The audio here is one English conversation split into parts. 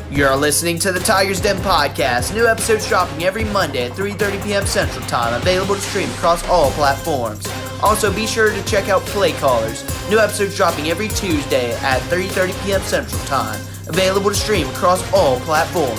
You're listening to the Tigers Den podcast. New episodes dropping every Monday at 3:30 p.m. Central Time, available to stream across all platforms. Also, be sure to check out Play Callers. New episodes dropping every Tuesday at 3:30 p.m. Central Time, available to stream across all platforms.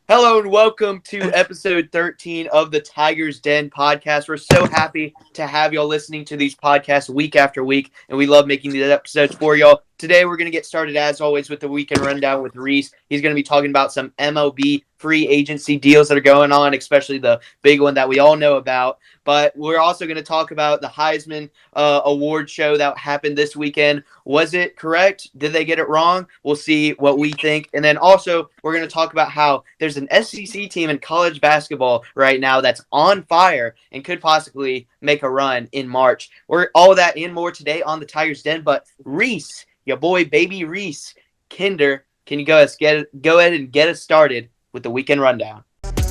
Hello and welcome to episode 13 of the Tigers Den podcast. We're so happy to have y'all listening to these podcasts week after week, and we love making these episodes for y'all. Today, we're going to get started, as always, with the weekend rundown with Reese. He's going to be talking about some MLB free agency deals that are going on, especially the big one that we all know about. But we're also going to talk about the Heisman award show that happened this weekend. Was it correct? Did they get it wrong? We'll see what we think. And then also, we're going to talk about how there's an SEC team in college basketball right now that's on fire and could possibly make a run in March. We're all that and more today on the Tigers Den. But Reese, your boy, baby Reese Kinder, can you go ahead and get us started with the weekend rundown?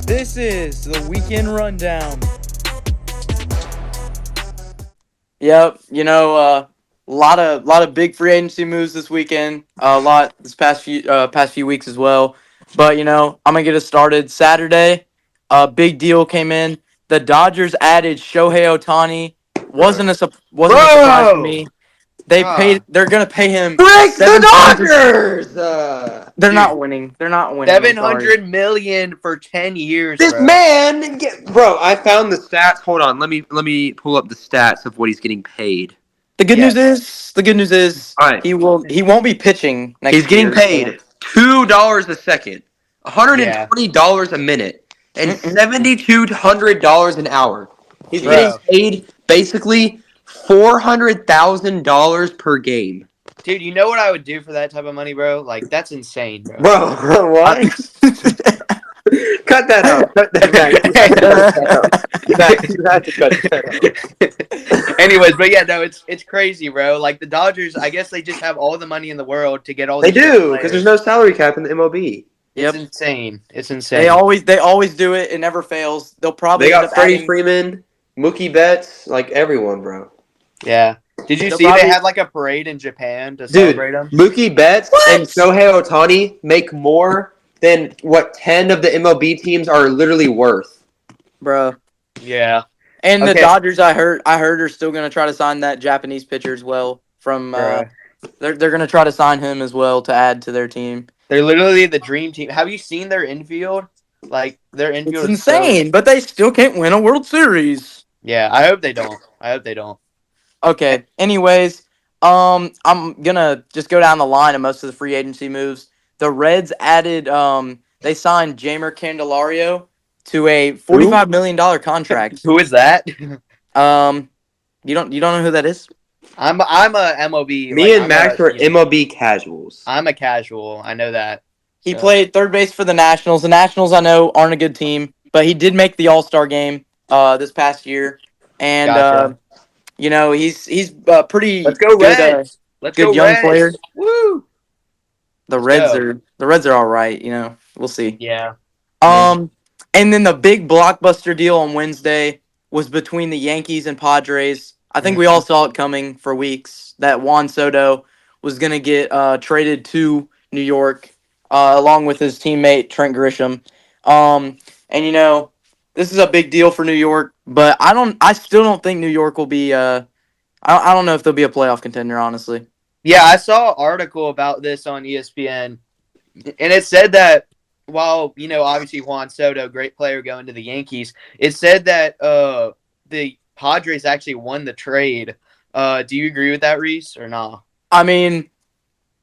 This is the weekend rundown. Yep, a lot of big free agency moves this weekend. A lot this past few weeks as well. But I'm gonna get us started. Saturday, a big deal came in. The Dodgers added Shohei Ohtani. Wasn't a surprise to me. They're gonna pay him. Break the Dodgers! They're not winning. They're not winning. $700 million for 10 years. This man, bro. I found the stats. Hold on, let me pull up the stats of what he's getting paid. The good news is, all right, he won't be pitching next year. He's getting paid $2 a second, $120 a minute, and $7,200 an hour. He's getting paid basically $400,000 per game. Dude, you know what I would do for that type of money, bro? Like, that's insane, bro. Bro, what? Cut that out. Cut that out. You have to cut that out. Anyways, but yeah, no, it's crazy, bro. Like, the Dodgers, I guess they just have all the money in the world to get all these. They do, because there's no salary cap in the MLB. It's insane. It's insane. They always do it. It never fails. They got Freddie Freeman, Mookie Betts, like everyone, bro. Yeah. Did you see they had like a parade in Japan to celebrate them? Mookie Betts and Shohei Ohtani make more than what 10 of the MLB teams are literally worth. Bro. Yeah. And the Dodgers, I heard are still going to try to sign that Japanese pitcher as well. They're going to try to sign him as well to add to their team. They're literally the dream team. Have you seen their infield? Like, their infield is insane, but they still can't win a World Series. Yeah, I hope they don't. Okay. Anyways, I'm gonna just go down the line of most of the free agency moves. The Reds added, they signed Jeimer Candelario to a $45 million contract. Who is that? You don't know who that is? I'm a MLB. Me and Max are MLB casuals. I'm a casual. I know that. He played third base for the Nationals. The Nationals, I know, aren't a good team, but he did make the All-Star game this past year, and gotcha. He's pretty. Let's go good, Reds. Let's good go young Reds. player. Woo! The Reds are all right. We'll see. Yeah. And then the big blockbuster deal on Wednesday was between the Yankees and Padres. I think we all saw it coming for weeks that Juan Soto was going to get traded to New York along with his teammate Trent Grisham. And this is a big deal for New York, but I still don't think New York will be I don't know if they'll be a playoff contender, honestly. Yeah, I saw an article about this on ESPN, and it said that while, obviously Juan Soto, great player going to the Yankees, it said that the Padres actually won the trade. Do you agree with that, Reese, or nah? I mean,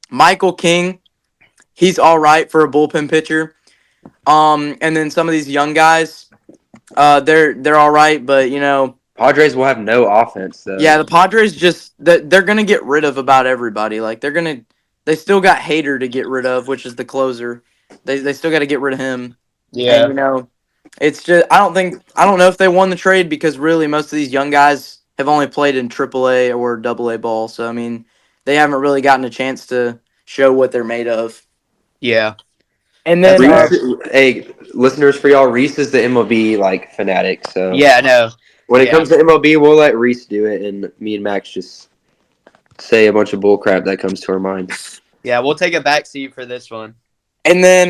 Michael King, he's all right for a bullpen pitcher. And then some of these young guys, they're all right, but Padres will have no offense though. Yeah, the Padres they're gonna get rid of about everybody. Like they still got Hader to get rid of, which is the closer. They still got to get rid of him. Yeah, and, it's just I don't know if they won the trade because really most of these young guys have only played in AAA or AA ball. So I mean, they haven't really gotten a chance to show what they're made of. Yeah. And then, hey, listeners, for y'all, Reese is the MLB fanatic. So yeah, no. When it comes to MLB, we'll let Reese do it, and me and Max just say a bunch of bull crap that comes to our mind. Yeah, we'll take a back seat for this one. And then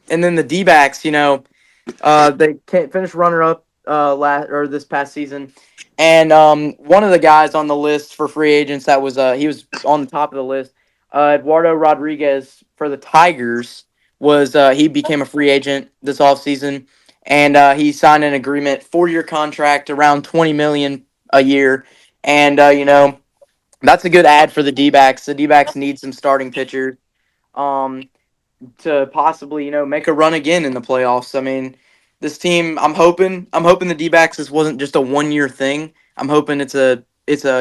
the D-backs, they can't finish runner-up this past season. And one of the guys on the list for free agents that was he was on the top of the list, Eduardo Rodriguez for the Tigers he became a free agent this offseason, and he signed an agreement, 4-year contract, around $20 million a year, and that's a good ad for the D-backs. The D-backs need some starting pitchers to possibly make a run again in the playoffs. I mean, this team, I'm hoping the D-backs, this wasn't just a 1-year thing. I'm hoping it's a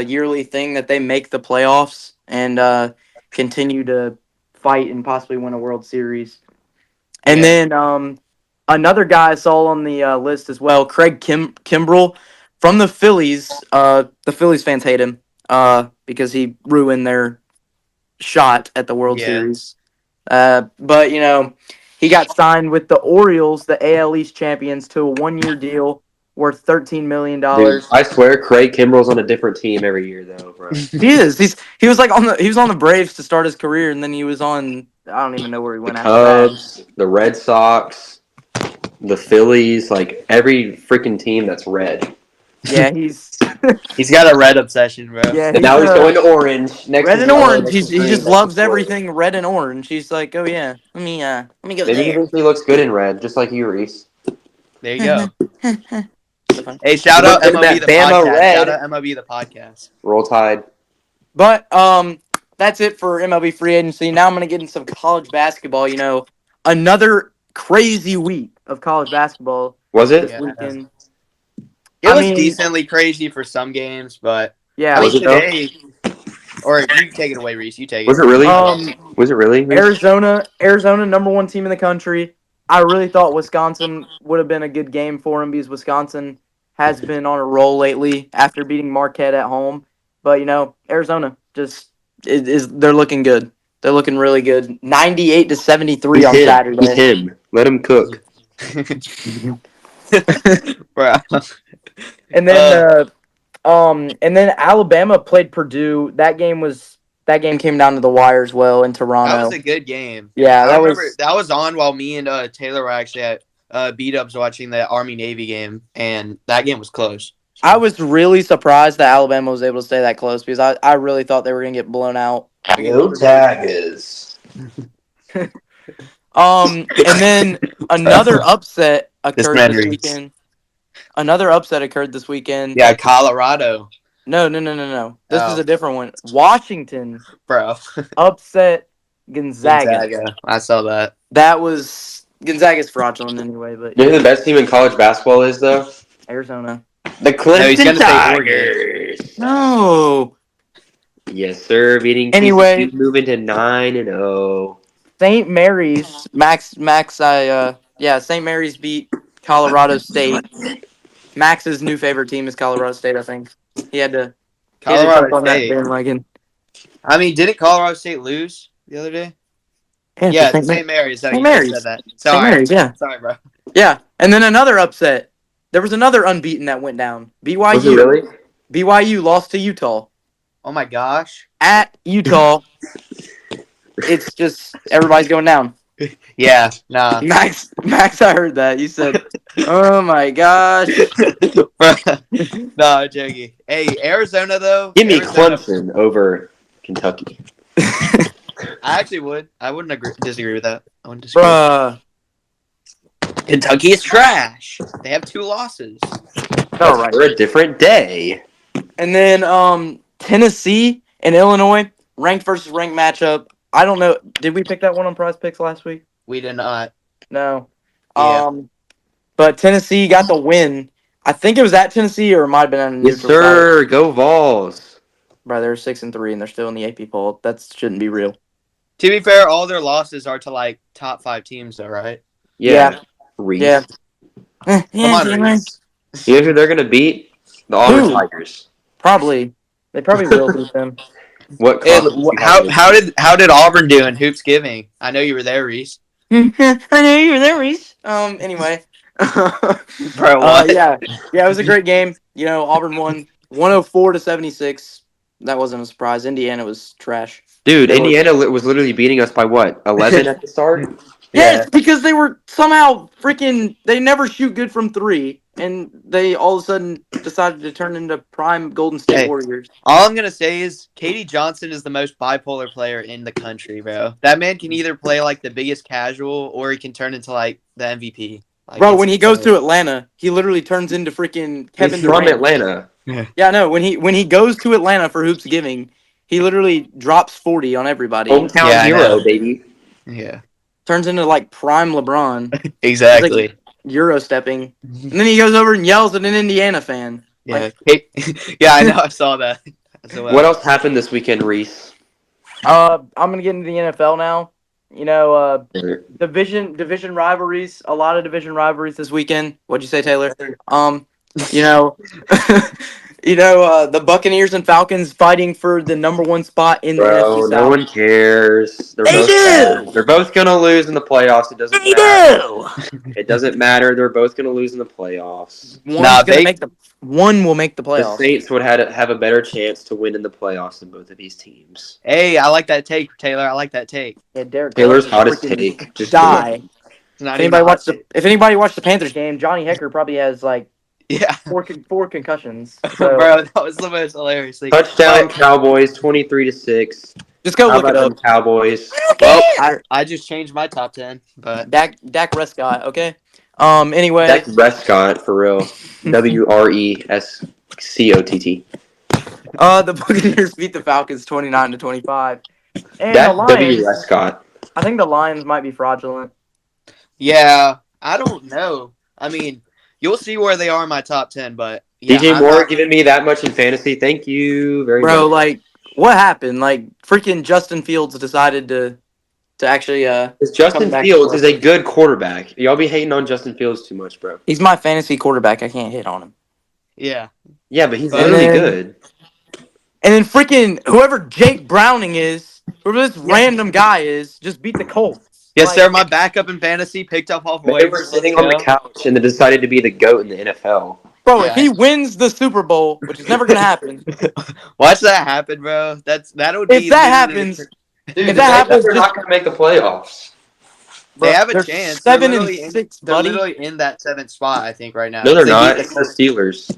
yearly thing that they make the playoffs and continue to fight and possibly win a World Series. And then another guy I saw on the list as well, Craig Kimbrell from the Phillies. The Phillies fans hate him because he ruined their shot at the World Series. But he got signed with the Orioles, the AL East champions, to a 1-year deal worth $13 million. Dude, I swear, Craig Kimbrell's on a different team every year, though, bro. He is. He was on the Braves to start his career, and then he was on. I don't even know where he went after that. Cubs, the Red Sox, the Phillies, like every freaking team that's red. Yeah, he's got a red obsession, bro. Yeah, And now he's going to orange. Red and orange. He just loves everything red and orange. He's like, oh yeah, let me go Maybe there. he thinks he looks good in red, just like you, Reese. There you go. Hey, shout out MLB the podcast. Shout out MLB the podcast. Roll Tide. But that's it for MLB free agency. Now I'm going to get into some college basketball. Another crazy week of college basketball. Was it? This weekend. It was decently crazy for some games, but yeah, today. Or you take it away, Reese. You take it. Was it really? Was it really? Reese? Arizona, number 1 team in the country. I really thought Wisconsin would have been a good game for him because Wisconsin has been on a roll lately after beating Marquette at home. But Arizona they're looking good. They're looking really good. 98-73 on Saturday. He's him. Let him cook. And then Alabama played Purdue. That game came down to the wire as well in Toronto. That was a good game. Yeah, that was on while me and Taylor were actually at B-Dubs watching the Army-Navy game, and that game was close. I was really surprised that Alabama was able to stay that close because I really thought they were going to get blown out. Go Tigers. And then another upset occurred this weekend. Another upset occurred this weekend. Yeah, Colorado. No. This is a different one. Washington, bro, upset Gonzaga. I saw that. That was Gonzaga's fraudulent anyway, but You know who the best team in college basketball is, though? Arizona. The Clemson Tigers. No. Yes, sir. Beating anyway, TCU, moving to 9-0. St. Mary's. St. Mary's beat Colorado State. Max's new favorite team is Colorado State, I think. He had to jump on that bandwagon. I mean, didn't Colorado State lose the other day? Yeah, St. Mary's. St. Mary's. Said that. St. Mary's, yeah. Sorry, bro. Yeah, and then another upset. There was another unbeaten that went down. BYU. Was it really? BYU lost to Utah. Oh my gosh. At Utah. It's just everybody's going down. Yeah, nah. Max, I heard that. You said, oh my gosh. No, joking. Hey, Arizona, though. Give me Clemson with Kentucky. I actually would. I wouldn't disagree with that. I wouldn't disagree. Kentucky is trash. They have 2 losses. All right. For a different day. And then Tennessee and Illinois, ranked versus ranked matchup. I don't know. Did we pick that one on Prize Picks last week? We did not. No. Yeah. But Tennessee got the win. I think it was at Tennessee or it might have been at a neutral. Yes, sir. Go Vols. Bro, they're 6-3 and they're still in the AP poll. That shouldn't be real. To be fair, all their losses are to like top 5 teams, though, right? Yeah. Reese. Yeah. Come on, Reese. You know who they're gonna beat? The Auburn Tigers. Probably. They probably will beat them. What? How did Auburn do in Hoops Giving? I know you were there, Reese. I know you were there, Reese. Anyway. Bro, what? Yeah, it was a great game. Auburn won 104-76. That wasn't a surprise. Indiana was trash. Dude, Indiana was literally beating us by what? 11 at the start? Yes, because they were somehow freaking. They never shoot good from three, and they all of a sudden decided to turn into prime Golden State Warriors. All I'm gonna say is Katie Johnson is the most bipolar player in the country, bro. That man can either play like the biggest casual, or he can turn into like the MVP. Like, Bro, when he goes to Atlanta, he literally turns into freaking Kevin Durant. From Atlanta. Yeah, no. When he goes to Atlanta for hoops giving, he literally drops 40 on everybody. Hometown hero, baby. Yeah. Turns into like prime LeBron. Exactly. Like Euro stepping, and then he goes over and yells at an Indiana fan. Yeah. Like, yeah, I know. I saw that. What else happened this weekend, Reese? I'm gonna get into the NFL now. You know, division rivalries. A lot of division rivalries this weekend. What'd you say, Taylor? You know, the Buccaneers and Falcons fighting for the number one spot in the NFC South. No one cares. They're both gonna lose in the playoffs. It doesn't matter. It doesn't matter. They're both gonna lose in the playoffs. One will make the playoffs. The Saints would have a better chance to win in the playoffs than both of these teams. Hey, I like that take, Taylor. I like that take. Yeah, Derek Taylor's hottest take. Just die. If anybody watched the Panthers game, Johnny Hecker probably has like four concussions. So. Bro, that was the most hilarious thing. Touchdown Cowboys, 23-6. Just go look it up. Cowboys. Well, I just changed my top 10, but Dak Prescott. Okay. Anyway. Dak Prescott for real. WRESCOTT. The Buccaneers beat the Falcons 29-25. And Dak the Lions. W. Prescott. I think the Lions might be fraudulent. Yeah, I don't know. I mean, you'll see where they are in my top 10, but yeah, DJ Moore giving me that much in fantasy. Thank you very much. Bro, like, what happened? Like, freaking Justin Fields decided to actually Justin Fields is a good quarterback. Y'all be hating on Justin Fields too much, bro. He's my fantasy quarterback. I can't hit on him. Yeah. Yeah, but he's literally good. And then freaking whoever Jake Browning is, whoever this random guy is, just beat the Colts. Yes, sir. My backup in fantasy picked up off waivers. They were sitting on the couch and they decided to be the GOAT in the NFL. Bro, if he wins the Super Bowl, which is never gonna happen. Watch that happen, bro. That would be. If that happens, they're not gonna make the playoffs. They have a chance. 7-6, they're literally in that 7th spot, I think, right now. No, they're not. It's the Steelers.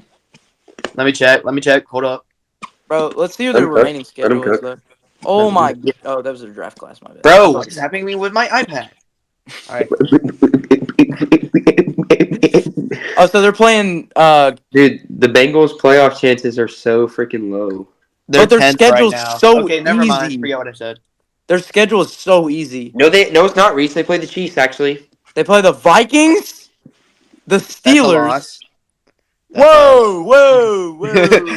Let me check. Hold up. Bro, let's see who the remaining schedule is, though. Oh, my. Oh, that was a draft class, my bad. Bro, what's happening to me with my iPad? All right. Oh, so they're playing. Dude, the Bengals' playoff chances are so freaking low. But their schedule's so okay, never easy. mind. Forget what I said. Their schedule is so easy. No, it's not, Reese. They play the Chiefs, actually. They play the Vikings, the Steelers. Whoa!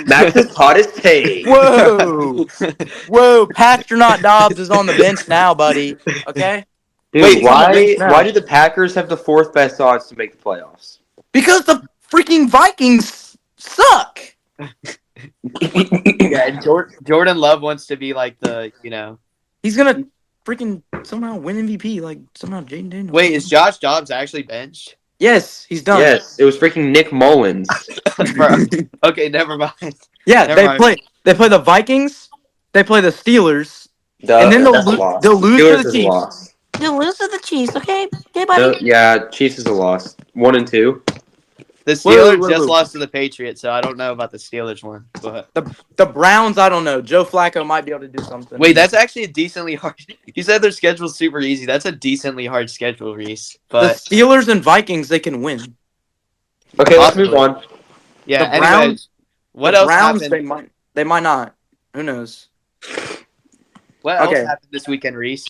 Max's hottest take. Whoa! Pastronaut Dobbs is on the bench now, buddy. Okay. Dude, wait, why do the Packers have the 4th best odds to make the playoffs? Because the freaking Vikings suck. Yeah, Jordan Love wants to be like He's gonna freaking somehow win MVP, like somehow Jaden Daniels. Wait, is Josh Dobbs actually benched? Yes, he's done. Yes, it was freaking Nick Mullins. Okay, never mind. Yeah, they play the Vikings, they play the Steelers, and then they'll lose to the Chiefs. They'll lose to the Chiefs, okay? Okay, buddy. Yeah, Chiefs is a loss. 1 and 2. The Steelers just lost to the Patriots, so I don't know about the Steelers one. But the Browns, I don't know. Joe Flacco might be able to do something. Wait, that's actually a decently hard. You said their schedule's super easy. That's a decently hard schedule, Reese. But the Steelers and Vikings, they can win. Okay, let's move on. Yeah. The Browns. What else happened? They might not. Who knows? What else happened this weekend, Reese?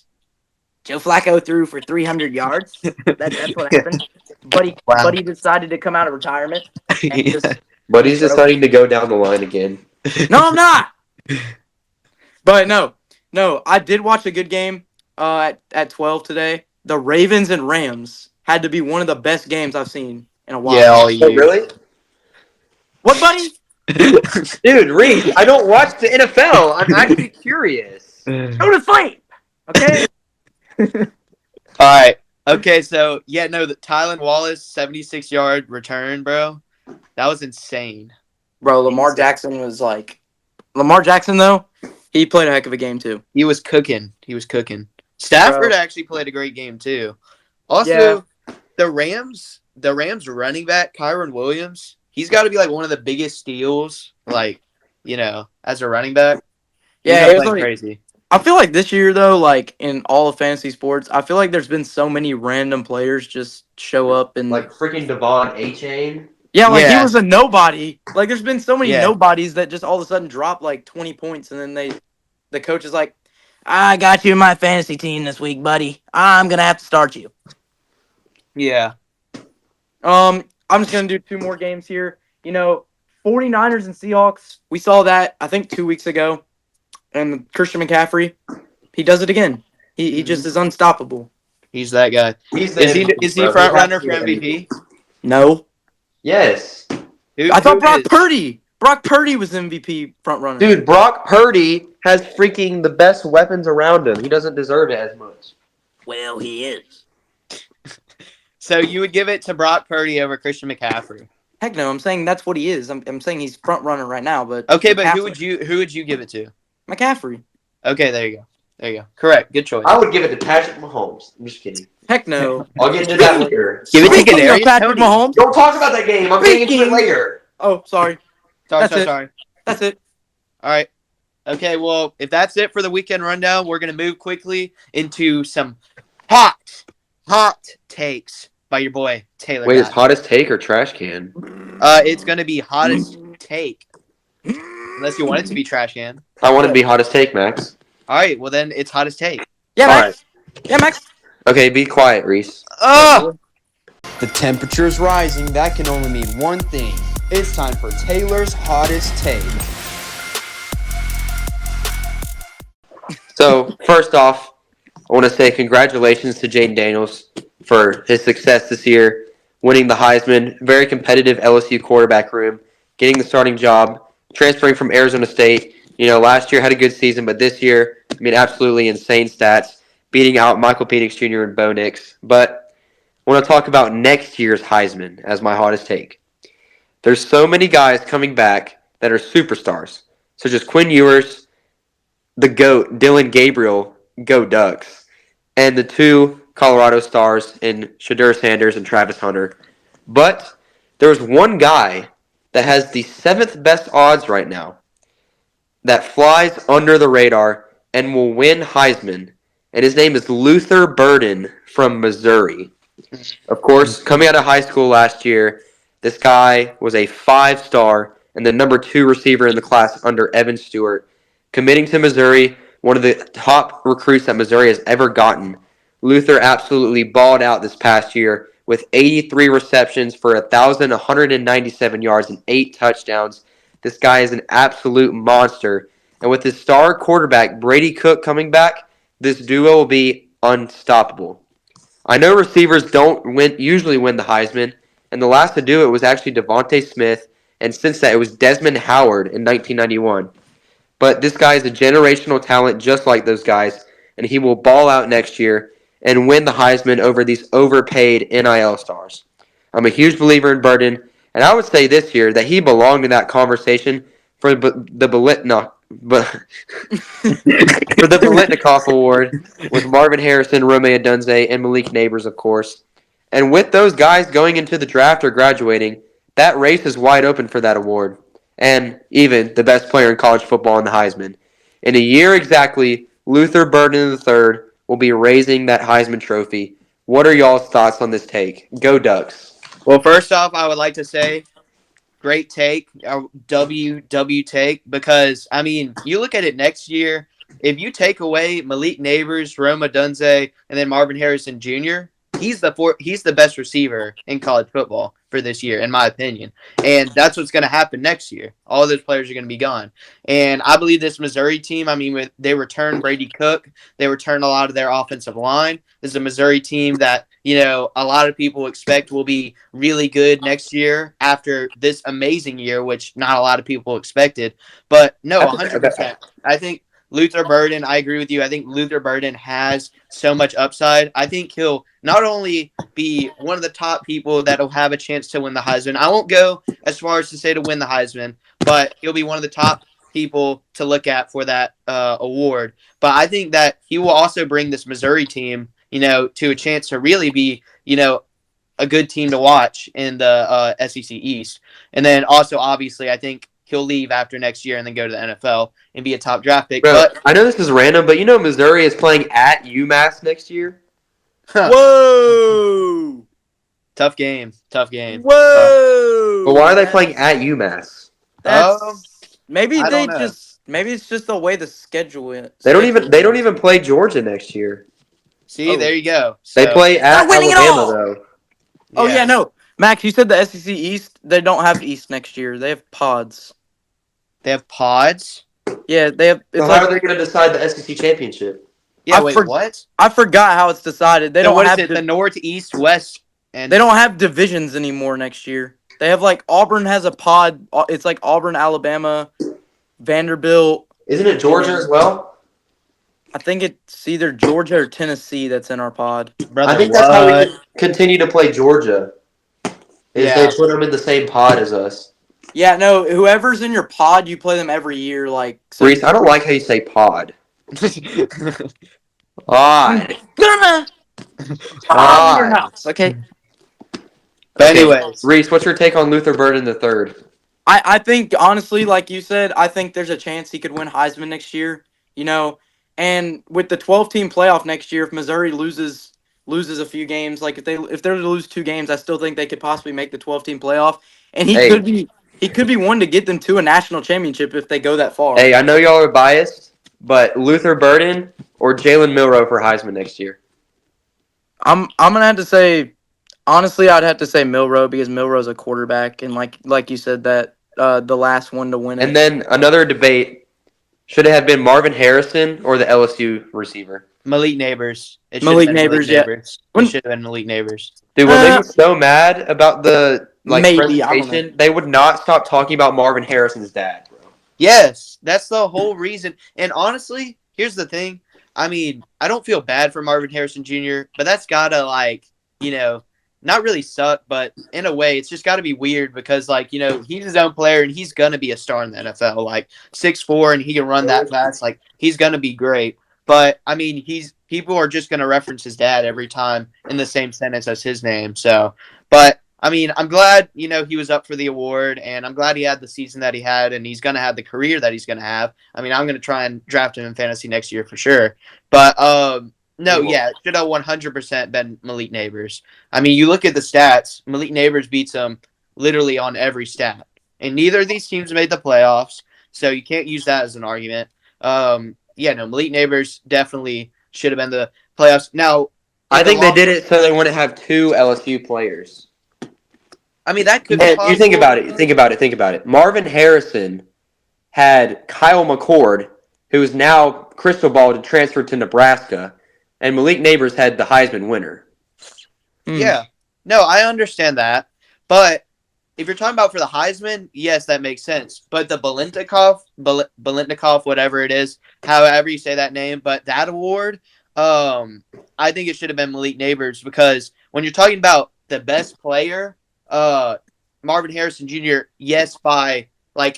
Joe Flacco threw for 300 yards. That's what happened. Buddy decided to come out of retirement. Buddy's deciding to go down the line again. No, I'm not. But no, I did watch a good game at 12 today. The Ravens and Rams had to be one of the best games I've seen in a while. Yeah, all year. Oh, really? What, buddy? Dude, Reese, I don't watch the NFL. I'm actually curious. Go to sleep, okay? All right. Okay, so the Tylan Wallace 76-yard return, bro. That was insane. Bro, Lamar Jackson though, He played a heck of a game too. He was cooking. Stafford Bro. actually played a great game too. Also, the Rams running back, Kyron Williams, he's got to be like one of the biggest steals, like, as a running back. Yeah, He's it was playing like, crazy. I feel like this year though, like in all of fantasy sports, I feel like there's been so many random players just show up and Like freaking Devon A-Chain. yeah, like he Yeah. was a nobody. Like there's been so many Yeah. nobodies that just all of a sudden drop like 20 points and then the coach is like, I got you in my fantasy team this week, buddy. I'm gonna have to start you. Yeah. I'm just gonna do 2 more games here. 49ers and Seahawks. We saw that I think 2 weeks ago. And Christian McCaffrey, he does it again. He just is unstoppable. He's that guy. He's Is he front runner for MVP? No. Yes. I thought Brock Purdy was MVP front runner. Dude, Brock Purdy has freaking the best weapons around him. He doesn't deserve it as much. Well, he is. So you would give it to Brock Purdy over Christian McCaffrey? Heck no, I'm saying that's what he is. I'm saying he's front runner right now, but okay, but who would you give it to? McCaffrey. Okay, there you go. Correct. Good choice. I would give it to Patrick Mahomes. I'm just kidding. Heck no. I'll get into that later. Give it to Speaking of Kadarius Patrick Toney. Mahomes. Don't talk about that game. I'm getting into it later. Oh, sorry. Sorry. That's it. All right. Okay, well, if that's it for the weekend rundown, we're going to move quickly into some hot takes by your boy, Taylor. Wait, is hottest take or trash can? It's going to be hottest take. Unless you want it to be trash can. I want it to be hottest take, Max. All right, well then it's hottest take. Yeah, All Max. Yeah, Max. Okay, be quiet, Reese. The temperature's rising. That can only mean one thing. It's time for Taylor's hottest take. So, first off, I want to say congratulations to Jaden Daniels for his success this year, winning the Heisman, very competitive LSU quarterback room, getting the starting job, transferring from Arizona State. Last year had a good season, but this year, absolutely insane stats, beating out Michael Penix Jr. and Bo Nix. But I want to talk about next year's Heisman as my hottest take. There's so many guys coming back that are superstars, such as Quinn Ewers, the GOAT, Dylan Gabriel, go Ducks, and the 2 Colorado stars in Shadur Sanders and Travis Hunter. But there's one guy that has the 7th best odds right now that flies under the radar and will win Heisman, and his name is Luther Burden from Missouri. Of course, coming out of high school last year, this guy was a 5-star and the number 2 receiver in the class under Evan Stewart. Committing to Missouri, one of the top recruits that Missouri has ever gotten. Luther absolutely balled out this past year with 83 receptions for 1,197 yards and 8 touchdowns. This guy is an absolute monster. And with his star quarterback, Brady Cook, coming back, this duo will be unstoppable. I know receivers don't usually win the Heisman, and the last to do it was actually Devontae Smith, and since that, it was Desmond Howard in 1991. But this guy is a generational talent just like those guys, and he will ball out next year and win the Heisman over these overpaid NIL stars. I'm a huge believer in Burden, and I would say this year that he belonged in that conversation for the Biletnikoff Award with Marvin Harrison, Rome Odunze, and Malik Neighbors, of course. And with those guys going into the draft or graduating, that race is wide open for that award. And even the best player in college football in the Heisman. In a year exactly, Luther Burden III will be raising that Heisman trophy. What are y'all's thoughts on this take? Go Ducks. Well, first off, I would like to say great take, W take, because, you look at it next year, if you take away Malik Neighbors, Rome Odunze, and then Marvin Harrison Jr., he's the best receiver in college football for this year, in my opinion. And that's what's going to happen next year. All those players are going to be gone. And I believe this Missouri team, they return Brady Cook. They return a lot of their offensive line. This is a Missouri team that, a lot of people expect will be really good next year after this amazing year, which not a lot of people expected. But no, 100%. I think Luther Burden, I agree with you. I think Luther Burden has so much upside. I think he'll not only be one of the top people that will have a chance to win the Heisman. I won't go as far as to say to win the Heisman, but he'll be one of the top people to look at for that award. But I think that he will also bring this Missouri team, to a chance to really be, a good team to watch in the SEC East. And then also, obviously, I think he'll leave after next year and then go to the NFL and be a top draft pick. Bro, But I know this is random, but Missouri is playing at UMass next year. Whoa! Tough game. Whoa! But why are they playing at UMass? Maybe I don't know. maybe it's just the way the schedule is. They don't even play Georgia next year. See, there you go. They play at They're winning it Alabama all. though. Oh yeah, no. Max, you said the SEC East. They don't have East next year. They have pods. They have pods? Yeah, they have. It's So how are they going to decide the SEC championship? Yeah, I what? I forgot how it's decided. They So don't what have is it? The North, East, West, and They don't have divisions anymore next year. They have Auburn has a pod. It's like Auburn, Alabama, Vanderbilt. Isn't it Georgia as well? I think it's either Georgia or Tennessee that's in our pod. Brother, I think that's how we can continue to play Georgia. Is Yeah. they put them in the same pod as us. Yeah, no. Whoever's in your pod, you play them every year. So Reese, I don't like how you say pod. Pod. Gonna Pod. your house, okay? But anyways, Reese, what's your take on Luther Burden III? I think honestly, like you said, I think there's a chance he could win Heisman next year. And with the 12-team playoff next year, if Missouri loses a few games, if they're to lose 2 games, I still think they could possibly make the 12-team playoff. And he could be one to get them to a national championship if they go that far. Hey, I know y'all are biased, but Luther Burden or Jalen Milroe for Heisman next year? I'm gonna have to say, honestly, I'd have to say Milroe because Milroe's a quarterback, and like you said, that the last one to win it. And then another debate. Should it have been Marvin Harrison or the LSU receiver? Malik Neighbors. It should Malik have been Neighbors, Malik yeah. Neighbors. It should have been Malik Neighbors. Dude, when they were so mad about the maybe, I don't know. presentation, they would not stop talking about Marvin Harrison's dad, bro. Yes, that's the whole reason. And honestly, here's the thing. I mean, I don't feel bad for Marvin Harrison Jr., but that's gotta not really suck, but in a way, it's just got to be weird because, he's his own player and he's going to be a star in the NFL. 6'4", and he can run that fast. He's going to be great. But, I mean, people are just going to reference his dad every time in the same sentence as his name. So, but, I mean, I'm glad, he was up for the award, and I'm glad he had the season that he had, and he's going to have the career that he's going to have. I mean, I'm going to try and draft him in fantasy next year for sure. But, no, yeah, it should have 100% been Malik Neighbors. I mean, you look at the stats, Malik Neighbors beats him literally on every stat. And neither of these teams made the playoffs, so you can't use that as an argument. Malik Neighbors definitely should have been the playoffs. Now, I think they did it so they wouldn't have 2 LSU players. I mean, that could be possible. You think about it. Marvin Harrison had Kyle McCord, who is now crystal ball to transfer to Nebraska. And Malik Neighbors had the Heisman winner. Yeah. No, I understand that. But if you're talking about for the Heisman, yes, that makes sense. But the Balintnikov, whatever it is, however you say that name, but that award, I think it should have been Malik Neighbors because when you're talking about the best player, Marvin Harrison Jr., yes, by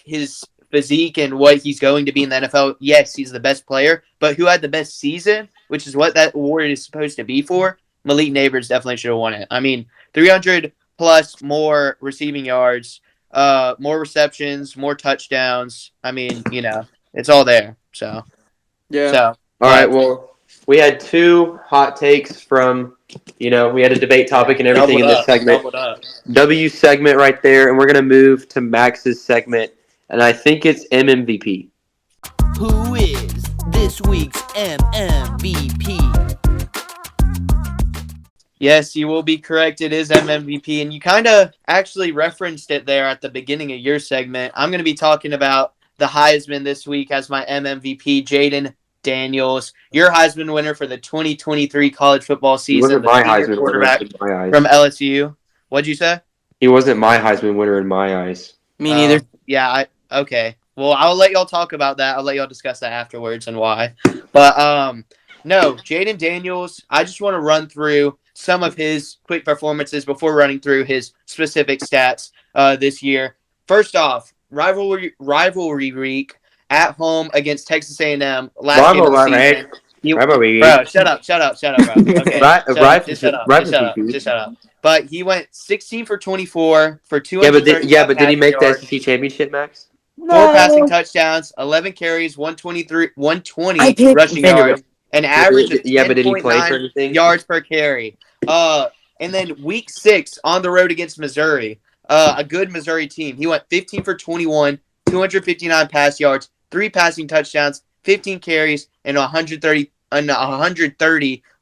his physique and what he's going to be in the NFL, yes, he's the best player. But who had the best season, which is what that award is supposed to be for? Malik Neighbors definitely should have won it. I mean, 300 plus more receiving yards, more receptions, more touchdowns. I mean, it's all there. So, yeah. So, all right, well, we had 2 hot takes from, we had a debate topic and everything in this segment. W segment right there, and we're going to move to Max's segment. And I think it's MMVP. Who is this week's MMVP? Yes, you will be correct. It is MMVP. And you kind of actually referenced it there at the beginning of your segment. I'm going to be talking about the Heisman this week as my MMVP, Jaden Daniels, your Heisman winner for the 2023 college football season. He wasn't my Heisman quarterback winner in my eyes. From LSU. What'd you say? He wasn't my Heisman winner in my eyes. Me neither. Okay. Well, I'll let y'all talk about that. I'll let y'all discuss that afterwards and why. But, no, Jaden Daniels, I just want to run through some of his quick performances before running through his specific stats this year. First off, rivalry week at home against Texas A&M last game of the season. Bro, shut up, bro. Okay, shut up, just shut up. But he went 16 for 24 for Yeah, but 235 did he passing make the yards, SEC championship, Max? 4 passing No. touchdowns, 11 carries, 120 I picked rushing yards, an average of Yeah, but did he play for 10.9 anything? yards per carry. And then week 6 on the road against Missouri, a good Missouri team. He went 15 for 21, 259 pass yards, 3 passing touchdowns, 15 carries, and 130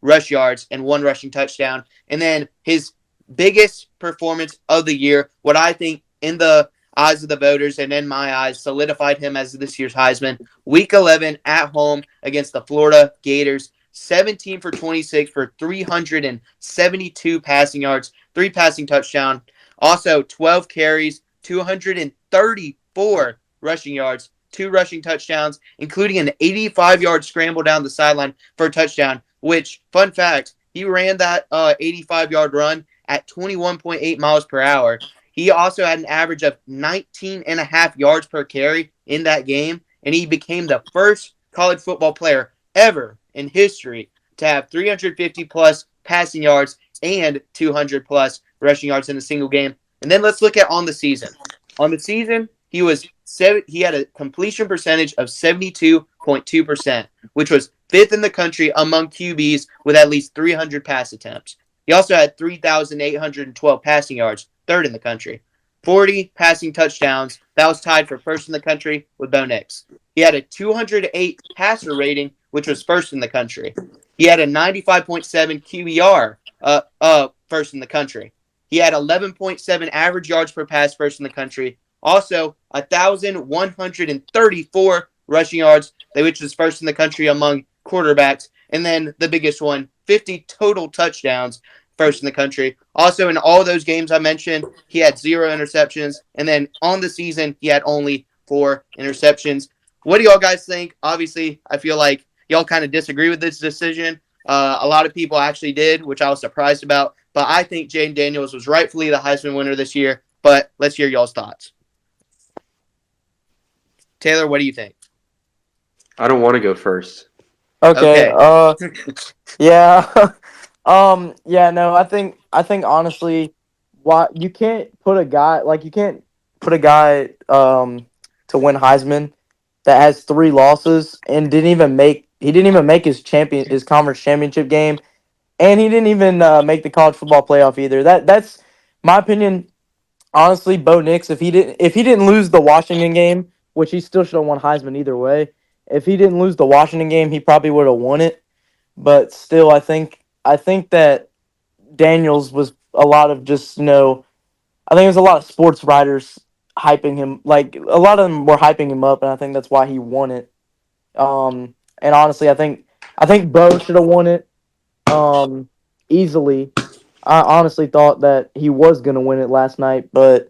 rush yards and 1 rushing touchdown. And then his biggest performance of the year, what I think in the eyes of the voters and in my eyes solidified him as this year's Heisman. Week 11 at home against the Florida Gators, 17 for 26 for 372 passing yards, 3 passing touchdowns, also 12 carries, 234 rushing yards, 2 rushing touchdowns, including an 85-yard scramble down the sideline for a touchdown, which, fun fact, he ran that 85-yard run at 21.8 miles per hour. He also had an average of 19.5 yards per carry in that game, and he became the first college football player ever in history to have 350-plus passing yards and 200-plus rushing yards in a single game. And then let's look at on the season. On the season, he had a completion percentage of 72.2%, which was 5th in the country among QBs with at least 300 pass attempts. He also had 3,812 passing yards, 3rd in the country. 40 passing touchdowns. That was tied for 1st in the country with Bo Nix. He had a 208 passer rating, which was 1st in the country. He had a 95.7 QBR, 1st in the country. He had 11.7 average yards per pass, 1st in the country. Also, 1,134 rushing yards, which was 1st in the country among quarterbacks. And then the biggest one, 50 total touchdowns, 1st in the country. Also, in all those games I mentioned, he had 0 interceptions. And then on the season, he had only 4 interceptions. What do y'all guys think? Obviously, I feel like y'all kind of disagree with this decision. A lot of people actually did, which I was surprised about. But I think Jayden Daniels was rightfully the Heisman winner this year. But let's hear y'all's thoughts. Taylor, what do you think? I don't want to go first. Okay. Yeah. Yeah, no, I think honestly, you can't put a guy to win Heisman that has 3 losses and didn't even make his conference championship game, and he didn't even make the college football playoff either. That's my opinion. Honestly, Bo Nix, if he didn't lose the Washington game, which he still should have won Heisman either way, if he didn't lose the Washington game, he probably would have won it. But still, I think that Daniels was a lot of just, I think it was a lot of sports writers hyping him. Like, a lot of them were hyping him up, and I think that's why he won it. And honestly, I think Bo should have won it easily. I honestly thought that he was going to win it last night, but,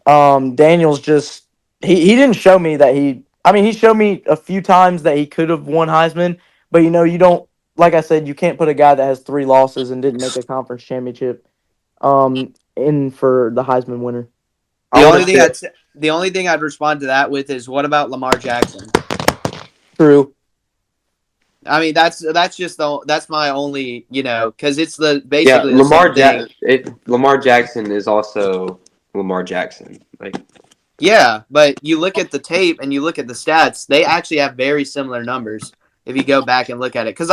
Daniels just, he didn't show me that he showed me a few times that he could have won Heisman, but, you don't, like I said, you can't put a guy that has 3 losses and didn't make a conference championship in for the Heisman winner. The only thing I'd respond to that with is, what about Lamar Jackson? True. I mean, that's my only, because it's basically Lamar Jackson is also Lamar Jackson. Yeah, but you look at the tape and you look at the stats, they actually have very similar numbers if you go back and look at it. Because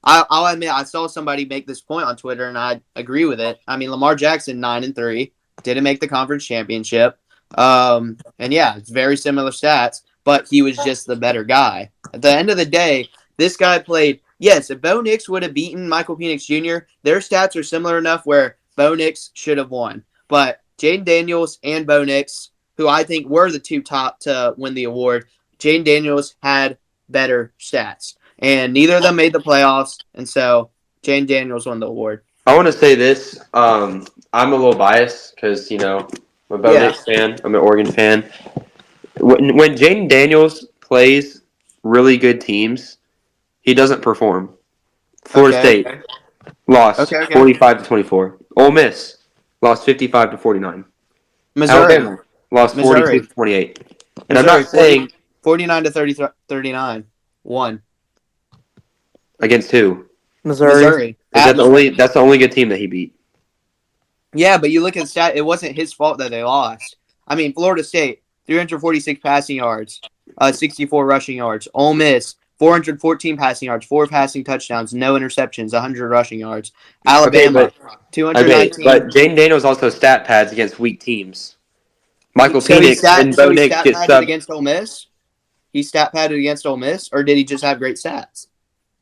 I'll admit, I saw somebody make this point on Twitter, and I agree with it. I mean, Lamar Jackson, 9-3, didn't make the conference championship. And yeah, it's very similar stats, but he was just the better guy. At the end of the day, this guy played. Yes, if Bo Nix would have beaten Michael Penix Jr., their stats are similar enough where Bo Nix should have won. But Jayden Daniels and Bo Nix, who I think were the 2 top to win the award, Jayden Daniels had better stats. And neither of them made the playoffs, and so Jayden Daniels won the award. I want to say this. I'm a little biased because, I'm a Bo Nix fan. I'm an Oregon fan. When Jayden Daniels plays really good teams, he doesn't perform. Florida State lost 45-24. Ole Miss lost 55-49. Missouri Alabama lost 42-28. And I'm not saying 49 to 39. One. against who? Missouri. That's the only good team that he beat. Yeah, but you look at the stat, it wasn't his fault that they lost. I mean, Florida State, 346 passing yards, 64 rushing yards. Ole Miss, 414 passing yards, 4 passing touchdowns, no interceptions, 100 rushing yards. Alabama, 219. But Jaden Daniels also stat pads against weak teams. Michael Penix and Bo Nix get subbed against Ole Miss? He stat padded against Ole Miss, or did he just have great stats?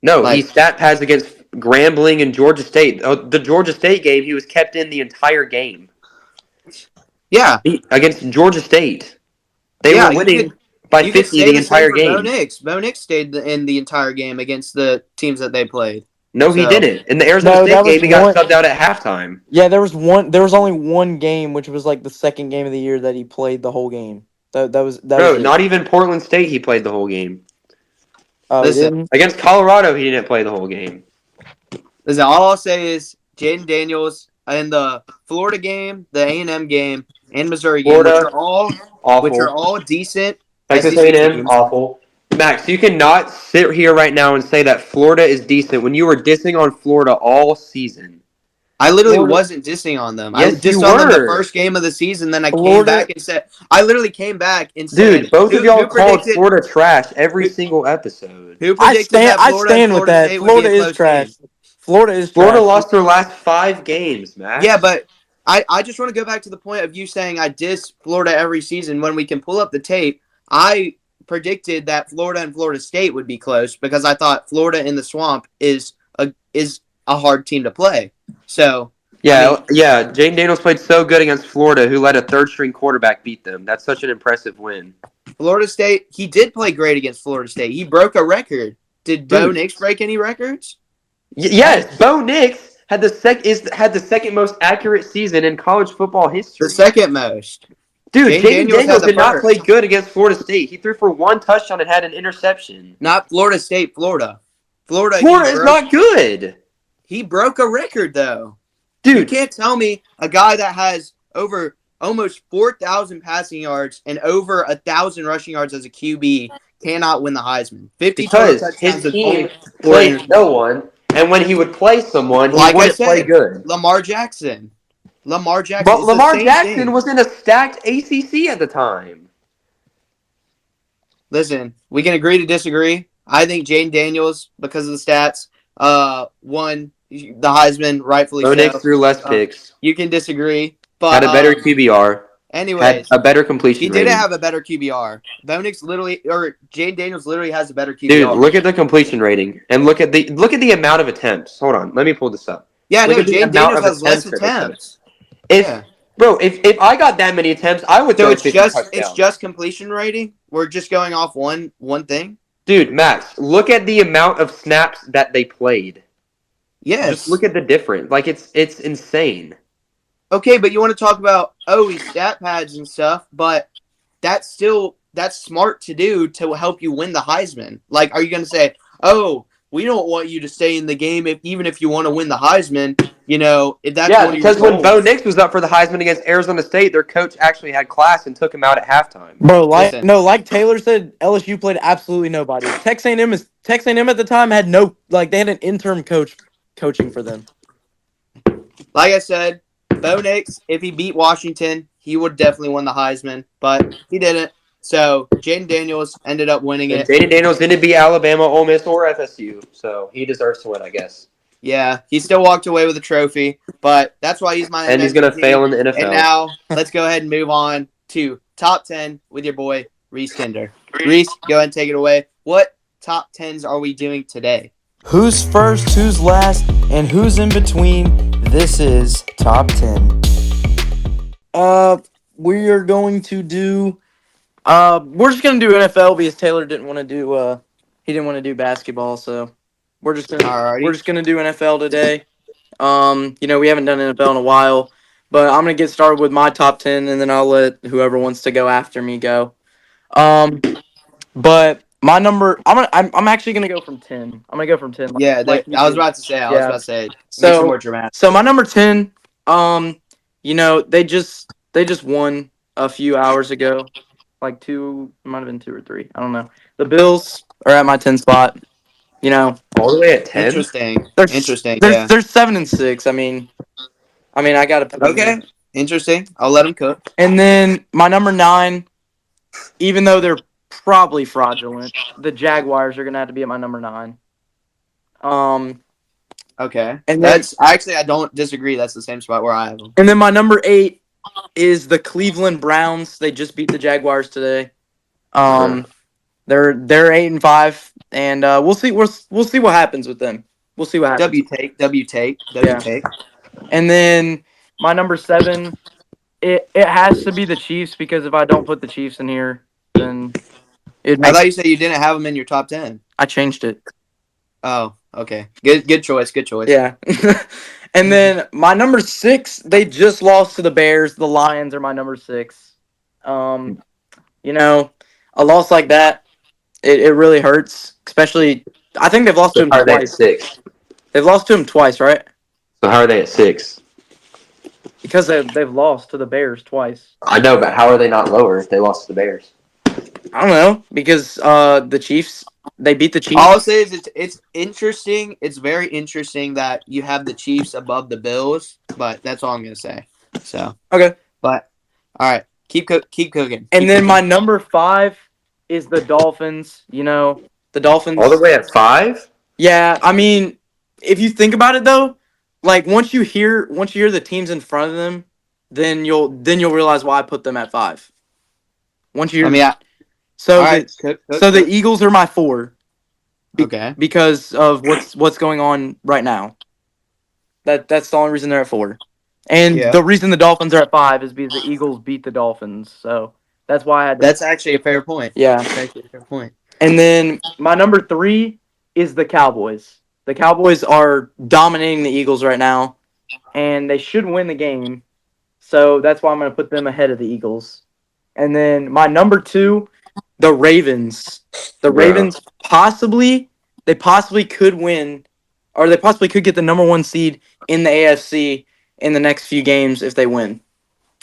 No, he stat pads against Grambling and Georgia State. The Georgia State game, he was kept in the entire game. Yeah. Against Georgia State. They were winning by 50 the entire game. Bo Nix stayed in the entire game against the teams that they played. No, he didn't. In the Arizona State game, he got subbed out at halftime. Yeah, there was only one game, which was like the second game of the year that he played the whole game. That was not even Portland State. He played the whole game. Listen, against Colorado, he didn't play the whole game. Listen, all I'll say is Jaden Daniels in the Florida game, the A&M game, and Missouri game, which are all decent. Texas A&M, awful. Max, you cannot sit here right now and say that Florida is decent when you were dissing on Florida all season. I literally wasn't dissing on them. Yes, I dissed on them the first game of the season, then I came back and said, dude, both of y'all called Florida trash every single episode. Who predicted that Florida I stand with that. Florida is trash. Florida lost their last 5 games, Max. Yeah, but I just want to go back to the point of you saying I diss Florida every season. When we can pull up the tape, I predicted that Florida and Florida State would be close because I thought Florida in the Swamp is a hard team to play. So Jaden Daniels played so good against Florida, who let a third-string quarterback beat them. That's such an impressive win. Florida State, he did play great against Florida State. He broke a record. Did Bo Nix break any records? Yes, Bo Nix had the second most accurate season in college football history. The second most. Dude, Jaden Daniels did not play good against Florida State. He threw for 1 touchdown and had an interception. Not Florida State, Florida. Florida is not good. He broke a record, though. Dude. You can't tell me a guy that has over almost 4,000 passing yards and over 1,000 rushing yards as a QB cannot win the Heisman. 50 because his team played no one, and when he would play someone, he wouldn't play good. Lamar Jackson. But Lamar Jackson was in a stacked ACC at the time. Listen, we can agree to disagree. I think Jaden Daniels, because of the stats, won the Heisman, rightfully so. Bo Nix threw less picks. You can disagree, but had a better QBR. Anyways, had a better completion He rating. didn't have a better QBR. Bo Nix Jaden Daniels literally has a better QBR. Dude, look at the completion rating and look at the amount of attempts. Hold on, let me pull this up. Yeah, no, Jaden Daniels has less attempts. If I got that many attempts, I would throw 50 touchdowns. It's just completion rating? We're just going off one thing? Dude, Max, look at the amount of snaps that they played. Yes. Just look at the difference. Like, it's insane. Okay, but you want to talk about, he's stat pads and stuff, but that's smart to do to help you win the Heisman. Like, are you going to say, we don't want you to stay in the game even if you want to win the Heisman, if that's one of your because when goals. Bo Nix was up for the Heisman against Arizona State, their coach actually had class and took him out at halftime. Bro, like Taylor said, LSU played absolutely nobody. Texas A&M at the time had they had an interim coach coaching for them. Like I said, Bo Nix, if he beat Washington, he would definitely win the Heisman, but he didn't. So Jaden Daniels ended up winning it. Jaden Daniels didn't beat Alabama, Ole Miss, or FSU, so he deserves to win, I guess. Yeah, he still walked away with a trophy, but that's why he's my. And he's going to fail in the NFL. And now let's go ahead and move on to top 10 with your boy Reese Kinder. Reese, go ahead and take it away. What top 10s are we doing today? Who's first, who's last, and who's in between? This is top 10. We are going to do. We're just gonna do NFL because Taylor didn't want to do. He didn't want to do basketball, so we're just gonna do NFL today. We haven't done NFL in a while, but I'm gonna get started with my top 10, and then I'll let whoever wants to go after me go. But my number, I'm actually gonna go from 10. I'm gonna go from 10. I was about to say. So more dramatic. So my number 10. They just won a few hours ago. like 2. It might have been 2 or 3. I don't know. The Bills are at my 10 spot. You know, All the way at 10? Interesting. they're Interesting. they're Yeah. they're 7-6. I mean, I got to put them there. Okay. Interesting. I'll let him cook. And then my number 9, even though they're probably fraudulent, the Jaguars are gonna have to be at my number 9. Okay. And then That's actually I don't disagree. That's the same spot where I have him. and then my number 8 is the Cleveland Browns. They just beat the Jaguars today. They're 8-5, and we'll see. We'll see what happens with them. We'll see what happens. W take. And then my number 7, it has to be the Chiefs, because if I don't put the Chiefs in here, then I thought you said you didn't have them in your top 10. I changed it. Oh, okay. Good choice. Good choice. Yeah. And then my number 6, they just lost to the Bears. The Lions are my number 6. A loss like that, it really hurts. Especially, I think they've lost to him How are they at twice. 6? They've lost to him twice, right? So how are they at 6? Because they've lost to the Bears twice. I know, but how are they not lower if they lost to the Bears? I don't know, because the Chiefs, they beat the Chiefs. All I'll say is it's interesting. It's very interesting that you have the Chiefs above the Bills, but that's all I'm gonna say. So Okay. but all right, keep cooking. And then my number 5 is the Dolphins. The Dolphins. All the way at 5? Yeah, if you think about it though, like once you hear the teams in front of them, then you'll realize why I put them at 5. Once you all right, the Eagles are my 4. Okay. Because of what's going on right now. That's the only reason they're at 4. And the reason the Dolphins are at 5 is because the Eagles beat the Dolphins. So that's why I had to. That's actually a fair point. Yeah. That's actually a fair point. And then my number 3 is the Cowboys. The Cowboys are dominating the Eagles right now, and they should win the game. So that's why I'm going to put them ahead of the Eagles. And then my number 2, the Ravens. The Ravens possibly could win, or they possibly could get the number 1 seed in the AFC in the next few games if they win.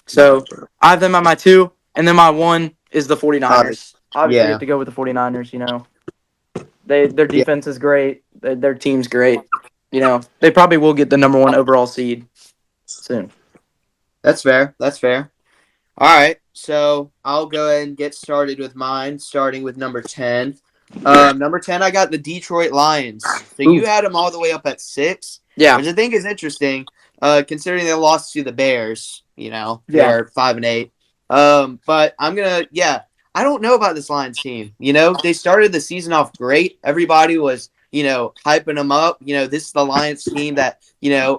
So I have them at my 2, and then my 1 is the 49ers. Obviously, you have to go with the 49ers, Their defense is great. Their team's great. They probably will get the number 1 overall seed soon. That's fair. All right, so I'll go ahead and get started with mine, starting with number 10. Number 10, I got the Detroit Lions. So you had them all the way up at 6. Yeah. Which I think is interesting, considering they lost to the Bears. They're 5-8. But I'm gonna, I don't know about this Lions team. They started the season off great. Everybody was, hyping them up. This is the Lions team that,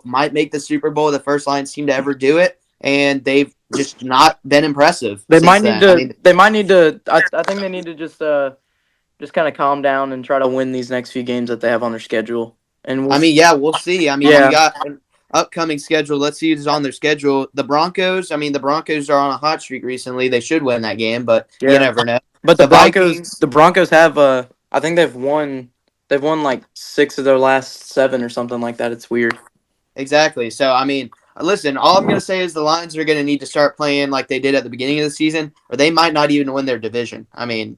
might make the Super Bowl, the first Lions team to ever do it. And they've just not been impressive. They might need to. I think they need to just kind of calm down and try to win these next few games that they have on their schedule. And we'll see. We got an upcoming schedule. Let's see who's on their schedule. The Broncos. The Broncos are on a hot streak recently. They should win that game, but you never know. But the Broncos have I think they've won like 6 of their last 7 or something like that. It's weird. Exactly. So listen, all I'm going to say is the Lions are going to need to start playing like they did at the beginning of the season, or they might not even win their division.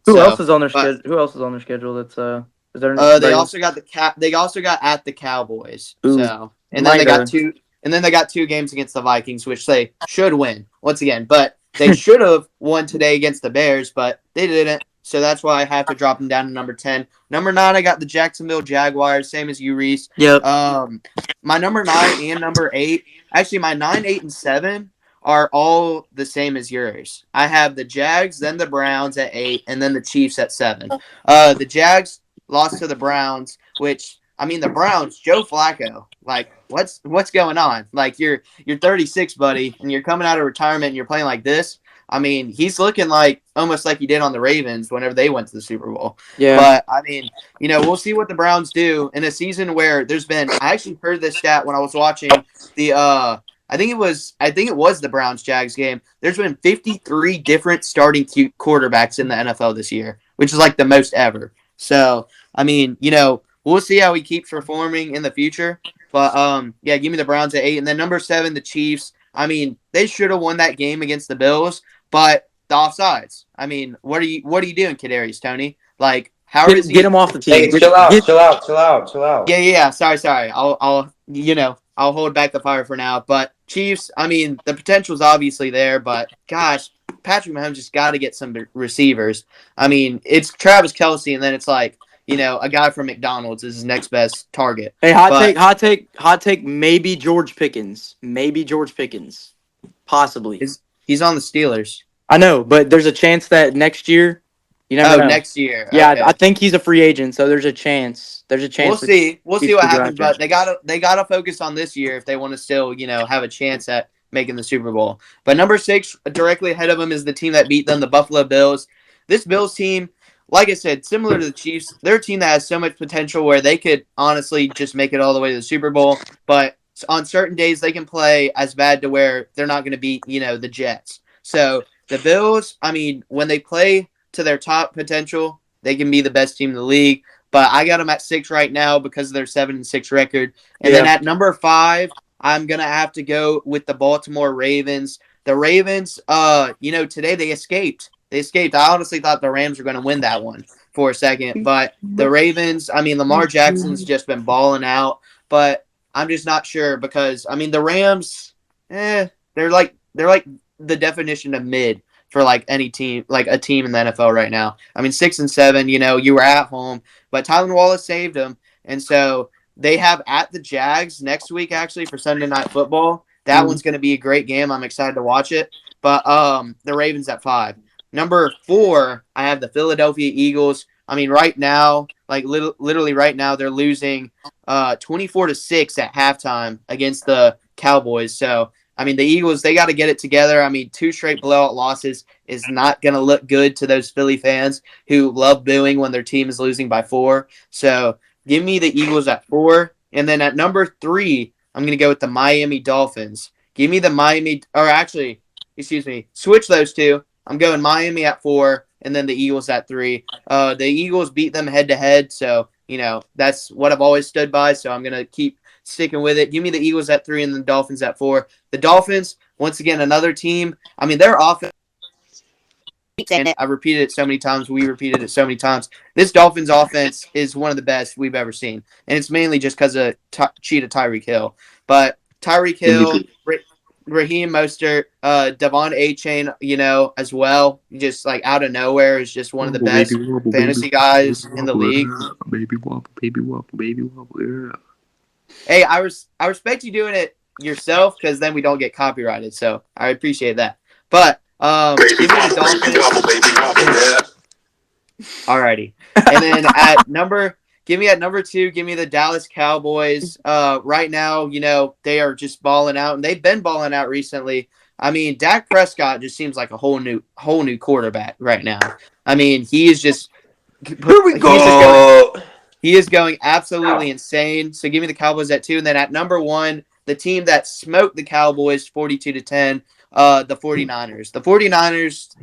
Who else is on their schedule? Who else is on their schedule? That's is there? They also got They also got at the Cowboys. Ooh, so and then they got 2. And then they got 2 games against the Vikings, which they should win once again. But they should have won today against the Bears, but they didn't. So that's why I have to drop them down to number 10. Number 9, I got the Jacksonville Jaguars, same as you, Reese. Yep. My number 9 and number 8, actually my 9, 8, and 7 are all the same as yours. I have the Jags, then the Browns at 8, and then the Chiefs at 7. The Jags lost to the Browns, which the Browns, Joe Flacco, like what's going on? Like you're 36, buddy, and you're coming out of retirement and you're playing like this. He's looking like almost like he did on the Ravens whenever they went to the Super Bowl. Yeah. But we'll see what the Browns do in a season where there's been. I actually heard this stat when I was watching the. I think it was the Browns Jags game. There's been 53 different starting quarterbacks in the NFL this year, which is like the most ever. So we'll see how he keeps performing in the future. But give me the Browns at 8, and then number 7, the Chiefs. They should have won that game against the Bills, but the offsides. I mean, what are you doing, Kadarius Toney? Like, how is Get he? him off the Hey, team. chill out. Yeah. Sorry. I'll hold back the fire for now. But Chiefs, I mean, the potential's obviously there, but gosh, Patrick Mahomes just got to get some receivers. I mean, it's Travis Kelce, and then it's like, a guy from McDonald's is his next best target. Hey, hot But take. Maybe George Pickens. Possibly. he's on the Steelers. I know, but there's a chance that next year, you never know. Next year. Yeah, Okay. I think he's a free agent, so there's a chance. We'll see. We'll see what happens, but Draft. they gotta focus on this year if they want to still, have a chance at making the Super Bowl. But number 6, directly ahead of them, is the team that beat them, the Buffalo Bills. This Bills team, like I said, similar to the Chiefs, they're a team that has so much potential where they could honestly just make it all the way to the Super Bowl. But on certain days, they can play as bad to where they're not going to beat, the Jets. So the Bills, I mean, when they play to their top potential, they can be the best team in the league. But I got them at 6 right now because of their 7-6 record. And then at number 5, I'm gonna have to go with the Baltimore Ravens. The Ravens, today they escaped. I honestly thought the Rams were gonna win that one for a second, but the Ravens, I mean, Lamar Jackson's just been balling out, but I'm just not sure because I mean the Rams, they're like the definition of mid for like any team, like a team in the NFL right now. I mean, 6-7, you were at home, but Tylen Wallace saved them. And so they have at the Jags next week, actually, for Sunday Night Football. That one's going to be a great game. I'm excited to watch it. But the Ravens at 5. Number 4, I have the Philadelphia Eagles. I mean, right now, like literally right now, they're losing 24-6 at halftime against the Cowboys. So, I mean, the Eagles, they got to get it together. I mean, 2 straight blowout losses is not going to look good to those Philly fans who love booing when their team is losing by 4. So give me the Eagles at 4. And then at number 3, I'm going to go with the Miami Dolphins. Give me the switch those two. I'm going Miami at 4 and then the Eagles at 3. The Eagles beat them head-to-head, so, that's what I've always stood by, so I'm going to keep sticking with it. Give me the Eagles at 3 and the Dolphins at 4. The Dolphins, once again, another team. I mean, their offense, and I repeated it so many times. We repeated it so many times. This Dolphins offense is one of the best we've ever seen, and it's mainly just because of Cheetah Tyreek Hill. But Tyreek Hill, Raheem Mostert, Devon A-Chain, as well, just like out of nowhere is just one of the best fantasy guys in the league. Baby wobble, yeah. Hey, I respect you doing it yourself because then we don't get copyrighted. So I appreciate that. But give me the Dolphins. Alrighty, and then at number 2, give me the Dallas Cowboys. Right now, they are just balling out, and they've been balling out recently. I mean, Dak Prescott just seems like a whole new quarterback right now. I mean, he is just Here we go. He is going absolutely insane. So give me the Cowboys at 2. And then at number 1, the team that smoked the Cowboys 42-10, the 49ers. The 49ers,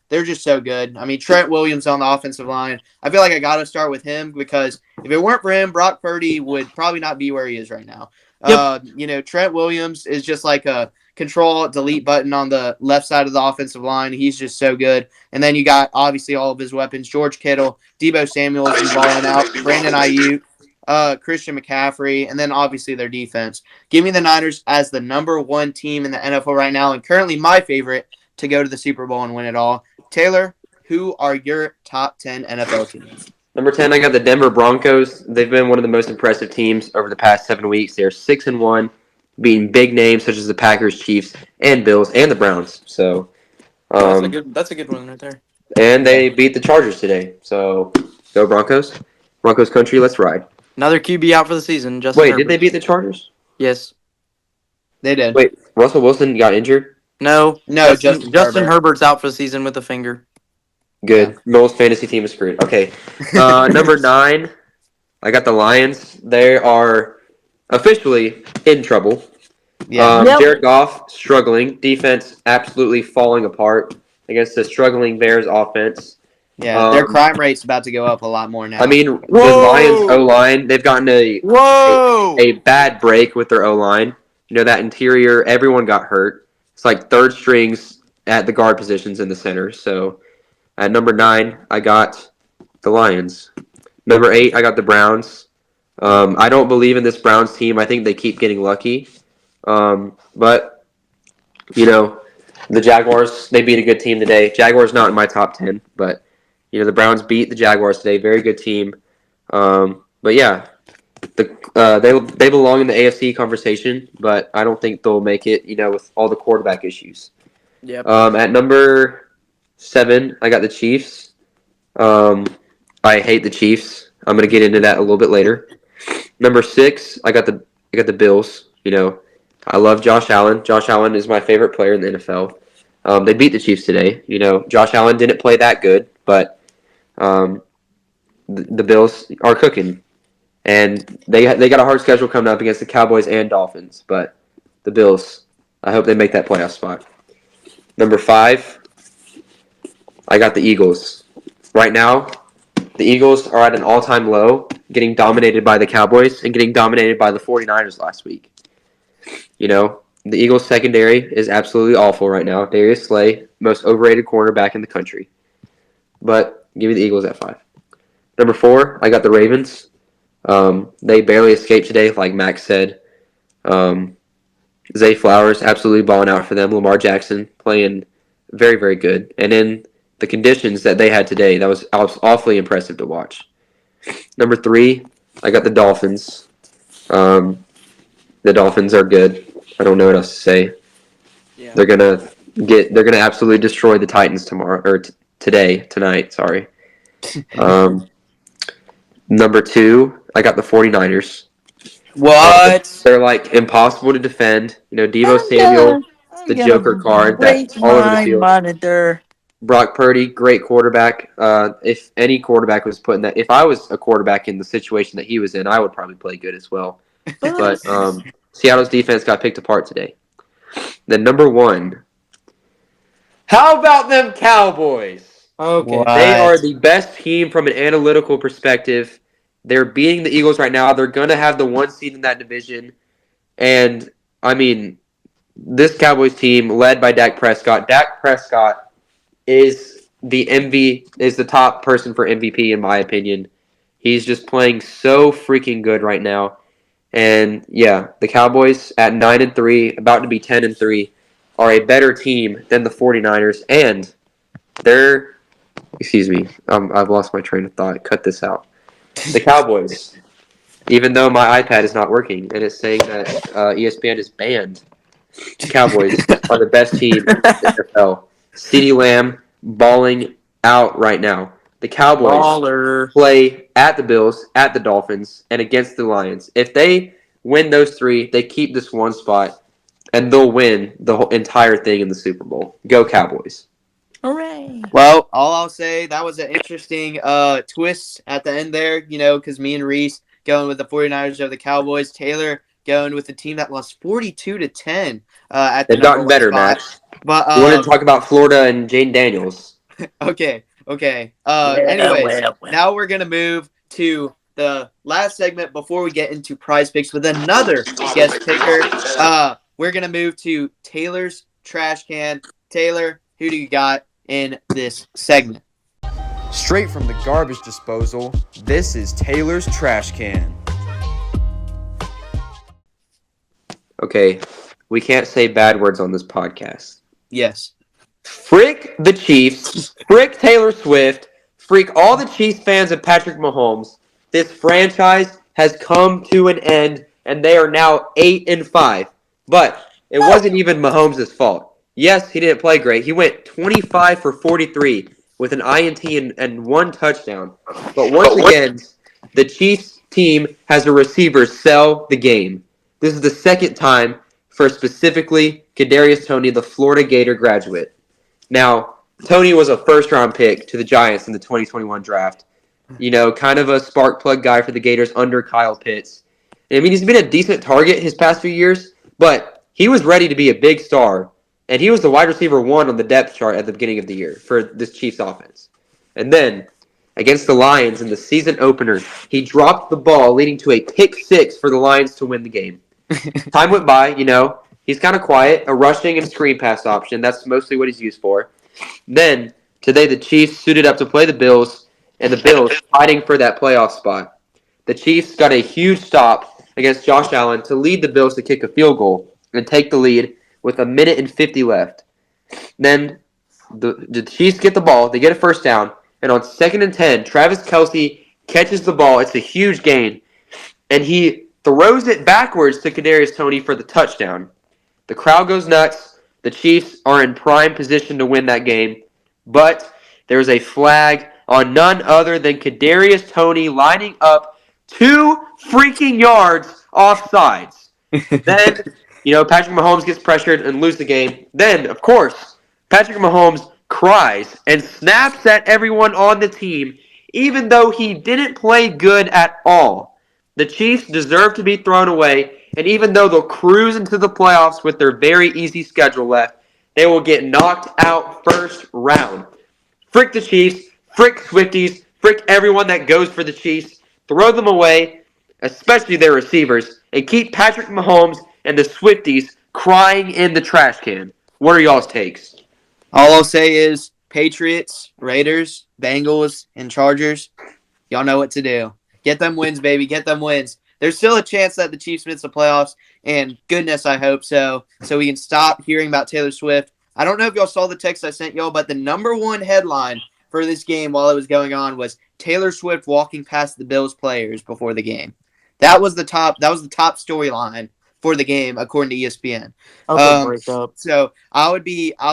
they're just so good. I mean, Trent Williams on the offensive line. I feel like I got to start with him because if it weren't for him, Brock Purdy would probably not be where he is right now. Yep. Trent Williams is just like a Control-Delete button on the left side of the offensive line. He's just so good. And then you got, obviously, all of his weapons. George Kittle, Debo Samuel is balling out, Brandon Ayuk, Christian McCaffrey, and then, obviously, their defense. Give me the Niners as the number 1 team in the NFL right now and currently my favorite to go to the Super Bowl and win it all. Taylor, who are your top 10 NFL teams? Number 10, I got the Denver Broncos. They've been one of the most impressive teams over the past 7 weeks. They're 6-1. Beating big names such as the Packers, Chiefs, and Bills, and the Browns. So, that's a good one right there. And they beat the Chargers today. So, go Broncos. Broncos country, let's ride. Another QB out for the season. Justin Wait, Herbert. did they beat the Chargers? Yes. They did. Wait, Russell Wilson got injured? No, Justin Herbert's out for the season with a finger. Good. Yeah. Noel's fantasy team is screwed. Okay. Number 9, I got the Lions. They are officially in trouble. Yeah. Jared Goff struggling. Defense absolutely falling apart against the struggling Bears offense. Yeah, their crime rate's about to go up a lot more now. I mean, the Lions O-line, they've gotten a bad break with their O-line. That interior, everyone got hurt. It's like third strings at the guard positions in the center. So at number 9, I got the Lions. Number 8, I got the Browns. I don't believe in this Browns team. I think they keep getting lucky. But, the Jaguars, they beat a good team today. Jaguars not in my top 10, but, the Browns beat the Jaguars today. Very good team. But, yeah, they belong in the AFC conversation, but I don't think they'll make it, with all the quarterback issues. Yep. At number 7, I got the Chiefs. I hate the Chiefs. I'm going to get into that a little bit later. Number 6, I got the Bills. I love Josh Allen. Josh Allen is my favorite player in the NFL. They beat the Chiefs today. Josh Allen didn't play that good, but the Bills are cooking. And they got a hard schedule coming up against the Cowboys and Dolphins. But the Bills, I hope they make that playoff spot. Number 5, I got the Eagles. Right now, the Eagles are at an all-time low, getting dominated by the Cowboys and getting dominated by the 49ers last week. The Eagles' secondary is absolutely awful right now. Darius Slay, most overrated cornerback in the country. But give me the Eagles at 5. Number 4, I got the Ravens. They barely escaped today, like Max said. Zay Flowers absolutely balling out for them. Lamar Jackson playing very, very good. And in the conditions that they had today, I was awfully impressive to watch. Number 3, I got the Dolphins. The Dolphins are good. I don't know what else to say. Yeah. They're gonna absolutely destroy the Titans tonight. Sorry. Number 2, I got the 49ers. What? They're like impossible to defend. Deebo Samuel, the Joker card that's all over the field. Monitor. Brock Purdy, great quarterback. If any quarterback was put in that, if I was a quarterback in the situation that he was in, I would probably play good as well. But Seattle's defense got picked apart today. Then number 1, how about them Cowboys? Okay. What? They are the best team from an analytical perspective. They're beating the Eagles right now. They're going to have the 1 seed in that division. And, this Cowboys team led by Dak Prescott. Dak Prescott is the top person for MVP in my opinion. He's just playing so freaking good right now. And, yeah, the Cowboys at 9-3, about to be 10-3, are a better team than the 49ers. And they're – excuse me. I've lost my train of thought. Cut this out. The Cowboys, even though my iPad is not working and it's saying that ESPN is banned, the Cowboys are the best team in the NFL. CeeDee Lamb balling out right now. The Cowboys play at the Bills, at the Dolphins, and against the Lions. If they win those 3, they keep this 1 spot, and they'll win the whole entire thing in the Super Bowl. Go Cowboys. Hooray. Well, all I'll say, that was an interesting twist at the end there, because me and Reese going with the 49ers over the Cowboys. Taylor going with the team that lost 42-10 at the They've gotten better, spot. Matt. But You want to talk about Florida and Jaden Daniels? Okay. Anyways, now we're going to move to the last segment before we get into prize picks with another guest picker. We're going to move to Taylor's trash can. Taylor, who do you got in this segment? Straight from the garbage disposal, this is Taylor's Trash Can. Okay, we can't say bad words on this podcast. Yes. Frick the Chiefs, frick Taylor Swift, freak all the Chiefs fans and Patrick Mahomes. This franchise has come to an end, and they are now 8-5. But it wasn't even Mahomes' fault. Yes, he didn't play great. He went 25 for 43 with an INT and 1 touchdown. But once again, the Chiefs team has a receiver sell the game. This is the second time for specifically Kadarius Toney, the Florida Gator graduate. Now, Toney was a first-round pick to the Giants in the 2021 draft. Kind of a spark plug guy for the Gators under Kyle Pitts. He's been a decent target his past few years, but he was ready to be a big star. And he was the wide receiver 1 on the depth chart at the beginning of the year for this Chiefs offense. And then, against the Lions in the season opener, he dropped the ball, leading to a pick 6 for the Lions to win the game. Time went by, He's kind of quiet, a rushing and screen pass option. That's mostly what he's used for. Then, today the Chiefs suited up to play the Bills, and the Bills fighting for that playoff spot. The Chiefs got a huge stop against Josh Allen to lead the Bills to kick a field goal and take the lead with 1:50 left. Then the Chiefs get the ball, they get a first down, and on 2nd and 10, Travis Kelce catches the ball. It's a huge gain, and he throws it backwards to Kadarius Toney for the touchdown. The crowd goes nuts. The Chiefs are in prime position to win that game, but there's a flag on none other than Kadarius Toney lining up 2 freaking yards offsides. Then, Patrick Mahomes gets pressured and loses the game. Then, of course, Patrick Mahomes cries and snaps at everyone on the team, even though he didn't play good at all. The Chiefs deserve to be thrown away, and even though they'll cruise into the playoffs with their very easy schedule left, they will get knocked out first round. Frick the Chiefs, frick Swifties, frick everyone that goes for the Chiefs. Throw them away, especially their receivers, and keep Patrick Mahomes and the Swifties crying in the trash can. What are y'all's takes? All I'll say is Patriots, Raiders, Bengals, and Chargers, y'all know what to do. Get them wins, baby. Get them wins. There's still a chance that the Chiefs miss the playoffs, and goodness, I hope so we can stop hearing about Taylor Swift. I don't know if y'all saw the text I sent y'all, but the number one headline for this game while it was going on was Taylor Swift walking past the Bills players before the game. That was the top storyline for the game, according to ESPN. So I would be I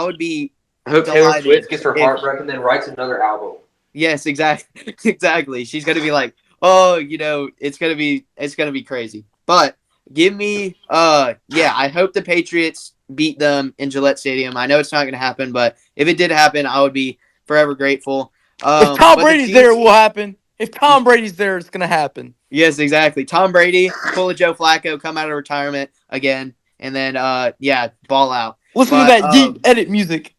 hope Taylor delighted Swift gets her heart broken and then writes another album. Yes, exactly. She's gonna be like, oh, it's gonna be crazy. But give me, I hope the Patriots beat them in Gillette Stadium. I know it's not gonna happen, but if it did happen, I would be forever grateful. If Tom Brady's there, it will happen. If Tom Brady's there, it's gonna happen. Yes, exactly. Tom Brady, pull a Joe Flacco, come out of retirement again, and then ball out. Listen to that yeet edit music.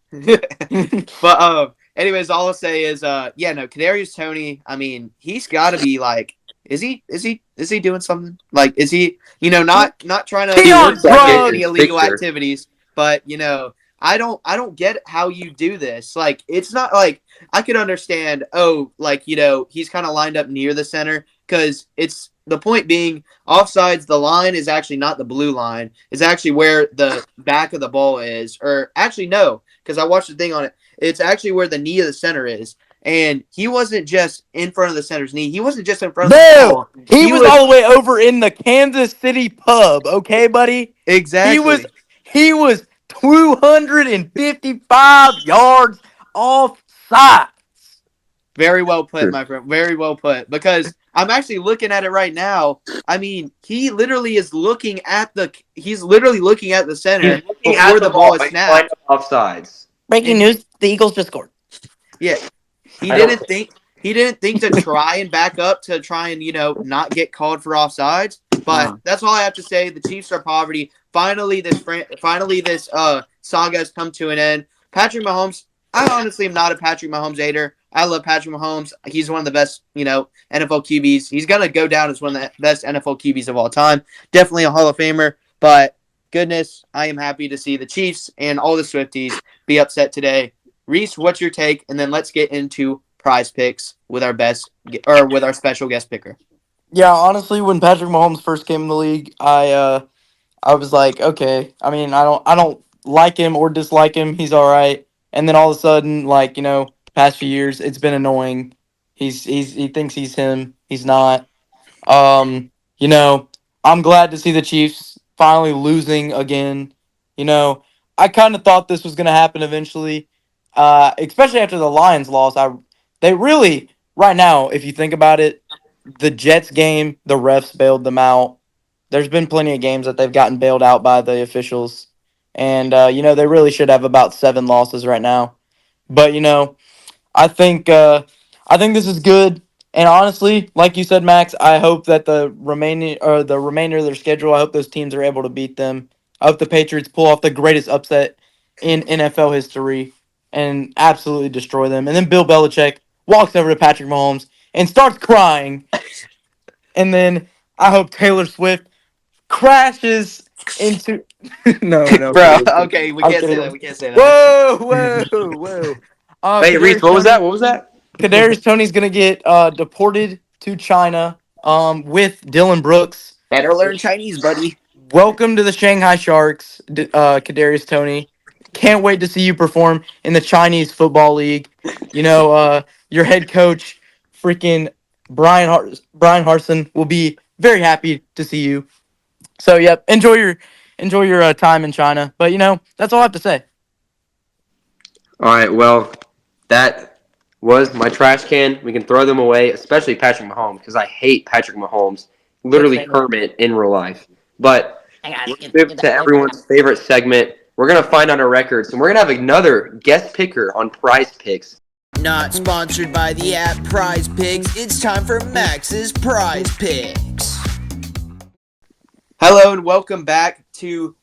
But anyways, all I'll say is Kadarius Toney, I mean, he's got to be like, is he doing something? Like, is he, not trying to do any illegal activities, but I don't get how you do this. Like, it's not like I could understand, he's kind of lined up near the center, because it's the point being offsides. The line is actually not the blue line. It's actually where the back of the ball is, or actually no, because I watched the thing on it. It's actually where the knee of the center is. And he wasn't just in front of the center's knee. He wasn't just in front of the ball. He was all the way over in the Kansas City pub. Okay, buddy? Exactly. He was 255 yards offside. Very well put, my friend. Very well put. Because I'm actually looking at it right now. I mean, he literally is looking at the center before the ball is snapped. Offsides. Breaking news: the Eagles just scored. Yeah, he didn't think to try and back up to try and not get called for offsides. But that's all I have to say. The Chiefs are poverty. Finally, this saga has come to an end. Patrick Mahomes. I honestly am not a Patrick Mahomes hater. I love Patrick Mahomes. He's one of the best, NFL QBs. He's gonna go down as one of the best NFL QBs of all time. Definitely a Hall of Famer. But goodness, I am happy to see the Chiefs and all the Swifties be upset today. Reese, what's your take? And then let's get into prize picks with our special guest picker. Yeah, honestly, when Patrick Mahomes first came in the league, I was like, okay. I mean, I don't like him or dislike him. He's all right. And then all of a sudden, past few years, it's been annoying. He thinks he's him. He's not. I'm glad to see the Chiefs finally losing again. I kind of thought this was going to happen eventually, especially after the Lions loss. They really, right now, if you think about it, the Jets game, the refs bailed them out. There's been plenty of games that they've gotten bailed out by the officials. And, they really should have about 7 losses right now. But, I think this is good. And honestly, like you said, Max, I hope that the remainder of their schedule, I hope those teams are able to beat them. I hope the Patriots pull off the greatest upset in NFL history and absolutely destroy them. And then Bill Belichick walks over to Patrick Mahomes and starts crying. And then I hope Taylor Swift crashes into no. Bro, kidding. okay, we I'm can't say kidding. that. We can't say that. Whoa. Wait, Reese, what was that? What was that? Kadarius Tony's gonna get deported to China with Dylan Brooks. Better learn Chinese, buddy. Welcome to the Shanghai Sharks, Kadarius Tony. Can't wait to see you perform in the Chinese Football League. You know, your head coach, freaking Brian Harson, will be very happy to see you. So, yep, enjoy your time in China. But that's all I have to say. All right, well, that was my trash can. We can throw them away, especially Patrick Mahomes, because I hate Patrick Mahomes. Literally Kermit in real life. But let's move to everyone's favorite segment. We're going to find out our records, and we're going to have another guest picker on Prize Picks. Not sponsored by the app Prize Picks. It's time for Max's Prize Picks. Hello and welcome back to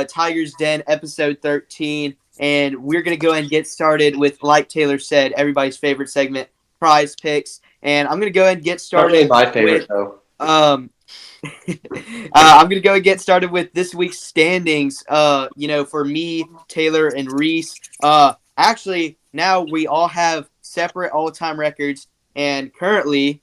Tiger's Den, episode 13. And we're going to go ahead and get started with, like Taylor said, everybody's favorite segment, Prize Picks. And I'm going to go ahead and get started. Not really my favorite, though. I'm going to go and get started with this week's standings, for me, Taylor, and Reese. Actually, now we all have separate all-time records, and currently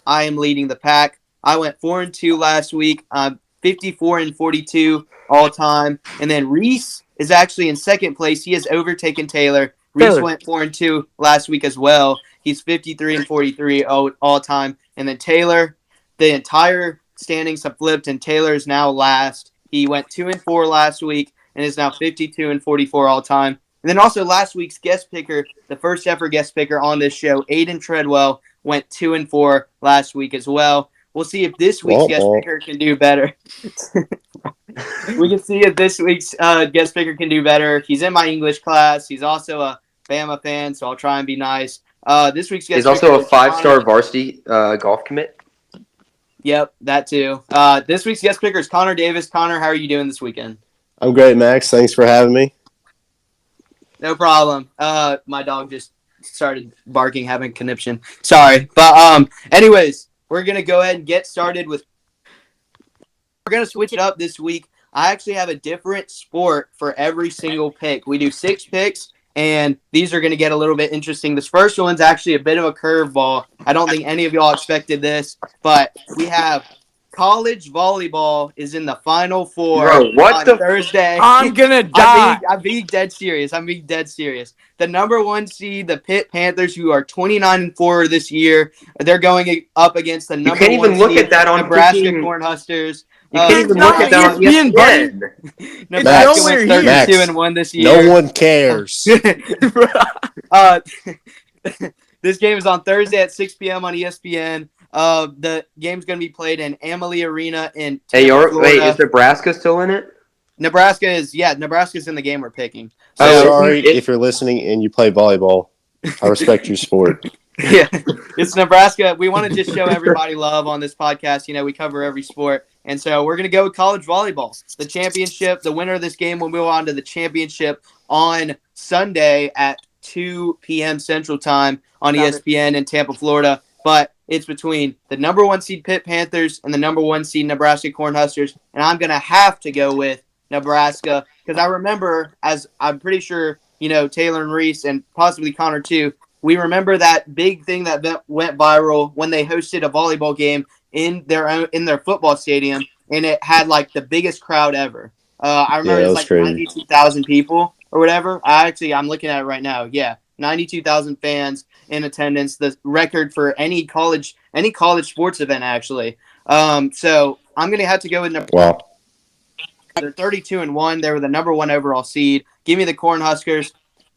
I am leading the pack. I went 4-2 last week. I'm 54-42 all-time. And then Reese is actually in second place. He has overtaken Taylor. Reese went 4-2 last week as well. He's 53-43 all-time. And then Taylor, the entire standings have flipped, and Taylor is now last. He went 2-4 last week and is now 52-44 all time. And then also last week's guest picker, the first ever guest picker on this show, Aiden Treadwell, went 2-4 last week as well. We'll see if this week's guest picker can do better. We can see if this week's guest picker can do better. He's in my English class. He's also a Bama fan, so I'll try and be nice. This week's guest He's picker also a 5-star varsity golf commit. Yep, that too. This week's guest picker is Connor Davis. Connor, how are you doing this weekend? I'm great, Max. Thanks for having me. No problem. My dog just started barking, having conniption. Sorry. But anyways, we're going to go ahead and get started with – we're going to switch it up this week. I actually have a different sport for every single pick. We do 6 picks, and these are going to get a little bit interesting. This first one's actually a bit of a curveball. I don't think any of y'all expected this, but we have college volleyball is in the Final Four on Thursday. I'm going to die. I'm being dead serious. The number 1 seed, the Pitt Panthers, who are 29-4 this year, they're going up against the number 1 seed, you can't even look at that on Nebraska Cornhuskers. You can't even look at that on ESPN. Nebraska went 32-1 this year. No one cares. This game is on Thursday at 6 p.m. on ESPN. The game's going to be played in Amalie Arena in Florida. Wait, is Nebraska still in it? Nebraska's in the game we're picking. So, sorry if you're listening and you play volleyball. I respect your sport. Yeah, it's Nebraska. We want to just show everybody love on this podcast. We cover every sport. And so we're going to go with college volleyball. The championship, the winner of this game will move on to the championship on Sunday at 2 p.m. Central Time on ESPN in Tampa, Florida. But it's between the number 1 seed Pitt Panthers and the number 1 seed Nebraska Cornhuskers. And I'm going to have to go with Nebraska because I remember, as I'm pretty sure, Taylor and Reese and possibly Connor too, we remember that big thing that went viral when they hosted a volleyball game in their football stadium, and it had like the biggest crowd ever. I remember it was like 92,000 people or whatever. I'm looking at it right now. Yeah, 92,000 fans in attendance, the record for any college sports event actually. So I'm gonna have to go with Nebraska. Wow. They're 32-1. They were the number 1 overall seed. Give me the Cornhuskers.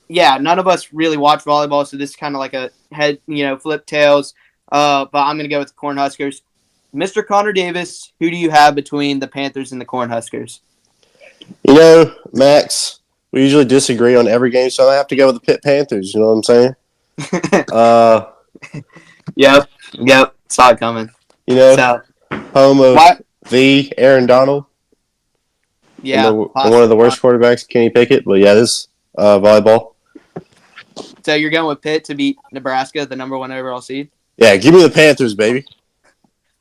Yeah, none of us really watch volleyball, so this is kind of like a head, flip tails. But I'm going to go with the Cornhuskers. Mr. Connor Davis, who do you have between the Panthers and the Cornhuskers? Max, we usually disagree on every game, so I have to go with the Pitt Panthers. You know what I'm saying? Yep. Saw it coming. Home of the Aaron Donald. Yeah. One of the worst quarterbacks, Kenny Pickett. But yeah, this volleyball. So you're going with Pitt to beat Nebraska, the number 1 overall seed? Yeah, give me the Panthers, baby.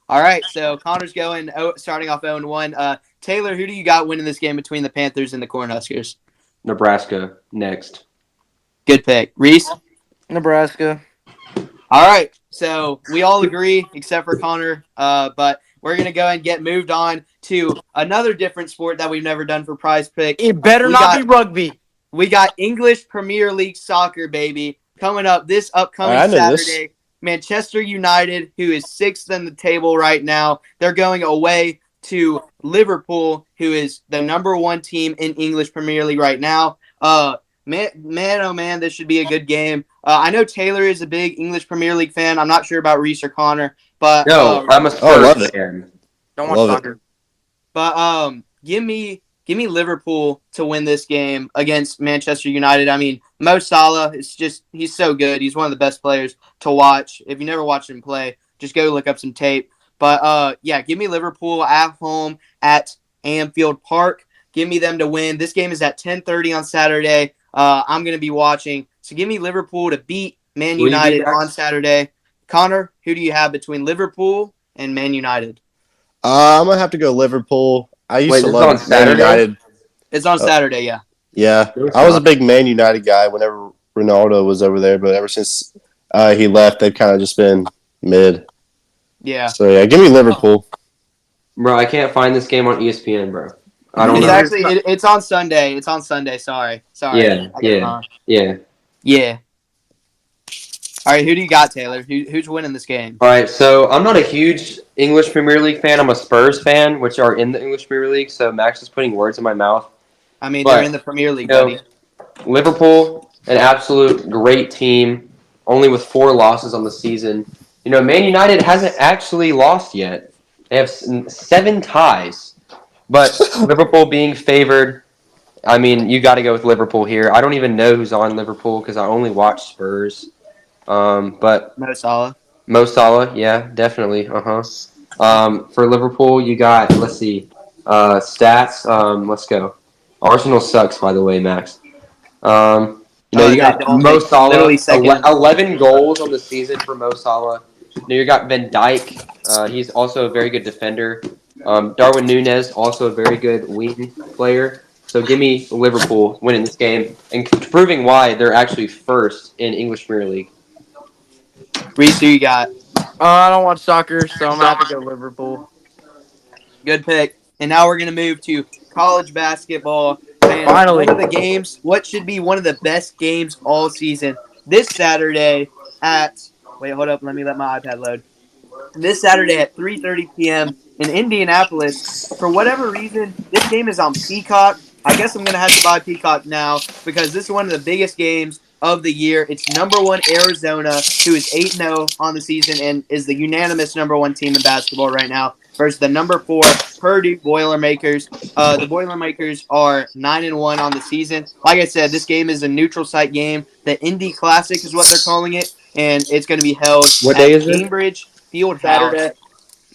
All right, so Connor's starting off 0-1. Taylor, who do you got winning this game between the Panthers and the Cornhuskers? Nebraska next. Good pick. Reese? Nebraska. All right, so we all agree except for Connor, but we're going to go and get moved on to another different sport that we've never done for Prize Pick. It better not be rugby. We got English Premier League soccer, baby, coming up this upcoming Saturday. Manchester United, who is 6th in the table right now, they're going away to Liverpool, who is the number 1 team in English Premier League right now. Man, oh man, this should be a good game. I know Taylor is a big English Premier League fan. I'm not sure about Reese or Connor, but No, I'm a Spurs fan. Don't watch soccer. But give me Liverpool to win this game against Manchester United. I mean, Mo Salah he's so good. He's one of the best players to watch. If you never watched him play, just go look up some tape. But yeah, give me Liverpool at home at Anfield Park. Give me them to win. This game is at 10:30 on Saturday. I'm going to be watching. So give me Liverpool to beat Man United on Saturday. Connor, who do you have between Liverpool and Man United? I'm going to have to go Liverpool. I used to love Man United. It's on Saturday, yeah. Yeah. I was a big Man United guy whenever Ronaldo was over there, but ever since he left, they've kind of just been mid. Yeah. So, yeah, give me Liverpool. Bro, I can't find this game on ESPN, bro. I don't know. Actually, it's on Sunday. It's on Sunday. Sorry. Yeah. All right, who do you got, Taylor? Who's winning this game? All right, so I'm not a huge English Premier League fan. I'm a Spurs fan, which are in the English Premier League, so Max is putting words in my mouth. I mean, they're in the Premier League, buddy. Liverpool, an absolute great team, only with 4 losses on the season. Man United hasn't actually lost yet. They have 7 ties. But Liverpool being favored, I mean, you got to go with Liverpool here. I don't even know who's on Liverpool because I only watch Spurs. But Mo Salah, yeah, definitely. For Liverpool, you got, let's see, stats. Let's go. Arsenal sucks, by the way, Max. You got Mo Salah, 11 goals on the season for Mo Salah. You got Van Dijk. He's also a very good defender. Darwin Núñez, also a very good wing player. So give me Liverpool winning this game and proving why they're actually first in English Premier League. Reese, who you got? I don't watch soccer, so I'm going to have to go Liverpool. Good pick. And now we're going to move to college basketball. And Finally. One of the games, what should be one of the best games all season, this Saturday at – wait, hold up. Let me let my iPad load. This Saturday at 3:30 p.m. in Indianapolis. For whatever reason, this game is on Peacock. I guess I'm going to have to buy Peacock now because this is one of the biggest games of the year. It's number 1 Arizona, who is 8-0 on the season and is the unanimous number 1 team in basketball right now, versus the number 4 Purdue Boilermakers. The Boilermakers are 9-1 on the season. Like I said, this game is a neutral site game. The Indy Classic is what they're calling it, and it's going to be held at Cambridge Field House.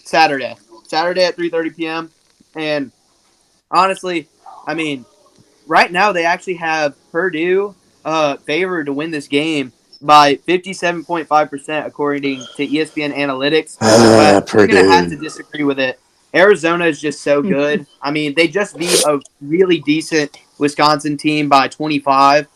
Saturday at 3:30 p.m. And honestly, I mean, right now they actually have Purdue favored to win this game by 57.5% according to ESPN Analytics. But I'm going to have to disagree with it. Arizona is just so good. I mean, they just beat a really decent Wisconsin team by 25.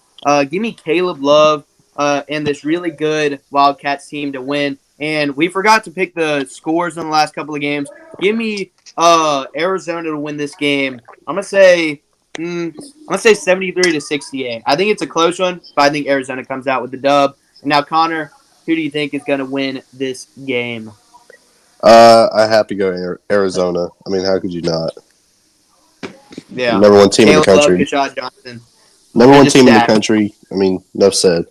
Give me Caleb Love and this really good Wildcats team to win. And we forgot to pick the scores in the last couple of games. Give me Arizona to win this game. I'm gonna say 73-68. I think it's a close one, but I think Arizona comes out with the dub. And now, Connor, who do you think is gonna win this game? I have to go Arizona. I mean, how could you not? Yeah, number 1 team in the country. Kashad Johnson. Number 1 team in the country. I mean, enough said.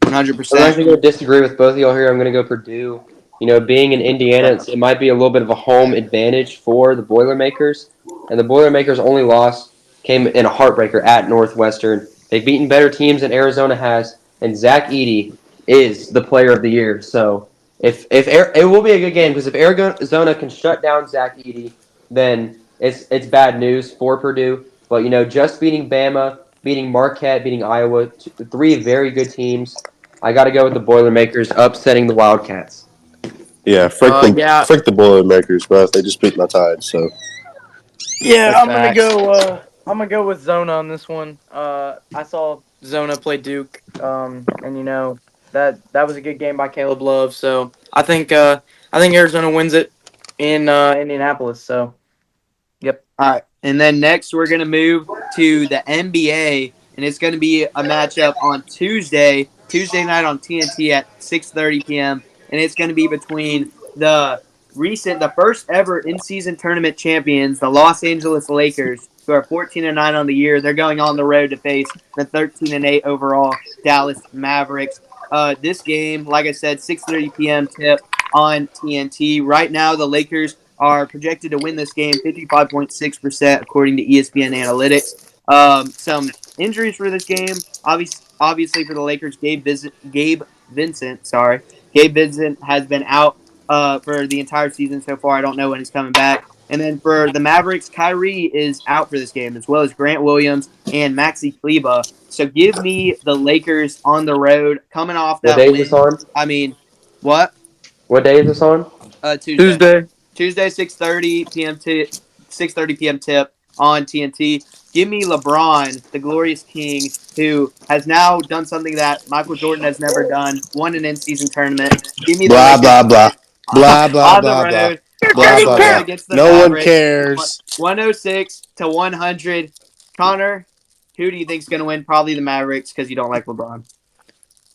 100%. I'm actually going to disagree with both of y'all here. I'm going to go Purdue. Being in Indiana, it might be a little bit of a home advantage for the Boilermakers. And the Boilermakers' only loss came in a heartbreaker at Northwestern. They've beaten better teams than Arizona has, and Zach Edey is the player of the year. So if it will be a good game, because if Arizona can shut down Zach Edey, then it's bad news for Purdue. But, just beating Bama, beating Marquette, beating Iowa, 3 very good teams. I got to go with the Boilermakers upsetting the Wildcats. Yeah, Yeah. frick the Boilermakers, bro. They just beat my Tide, so. Yeah, That's I'm gonna facts. go. I'm gonna go with Zona on this one. I saw Zona play Duke, and that was a good game by Caleb Love. So I think Arizona wins it in Indianapolis. So, yep. All right. And then next, we're going to move to the NBA, and it's going to be a matchup on Tuesday night on TNT at 6:30 p.m. And it's going to be between the first ever in-season tournament champions, the Los Angeles Lakers, who are 14-9 on the year. They're going on the road to face the 13-8 overall Dallas Mavericks. This game, like I said, 6:30 p.m. tip on TNT. Right now, the Lakers are projected to win this game 55.6% according to ESPN Analytics. Some injuries for this game, obviously for the Lakers, Gabe Vincent, sorry. Gabe Vincent has been out for the entire season so far. I don't know when he's coming back. And then for the Mavericks, Kyrie is out for this game, as well as Grant Williams and Maxi Kleba. So give me the Lakers on the road, coming off What that day is this win. on? I mean, what? What day is this on? Tuesday. Tuesday, 6:30 p.m. 6:30 p.m. tip on TNT. Give me LeBron, the glorious king, who has now done something that Michael Jordan has never done, won an in-season tournament. Give me the Blah, Lakers blah, blah. Blah, blah, on the blah, blah. road. Blah, On the blah, road blah. against the No one Mavericks. cares. 106-100. Connor, who do you think's going to win? Probably the Mavericks because you don't like LeBron.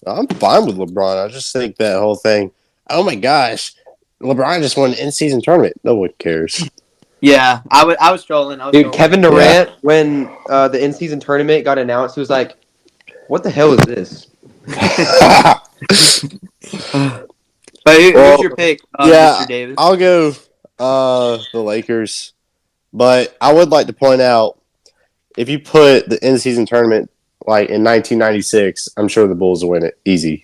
I'm fine with LeBron. I just think that whole thing, oh my gosh, LeBron just won an in-season tournament. No one cares. Yeah, I was trolling. Dude, Kevin Durant, when the in-season tournament got announced, he was like, "What the hell is this?" But who's your pick, yeah, Mr. Davis? I'll go the Lakers. But I would like to point out, if you put the in-season tournament like in 1996, I'm sure the Bulls will win it easy.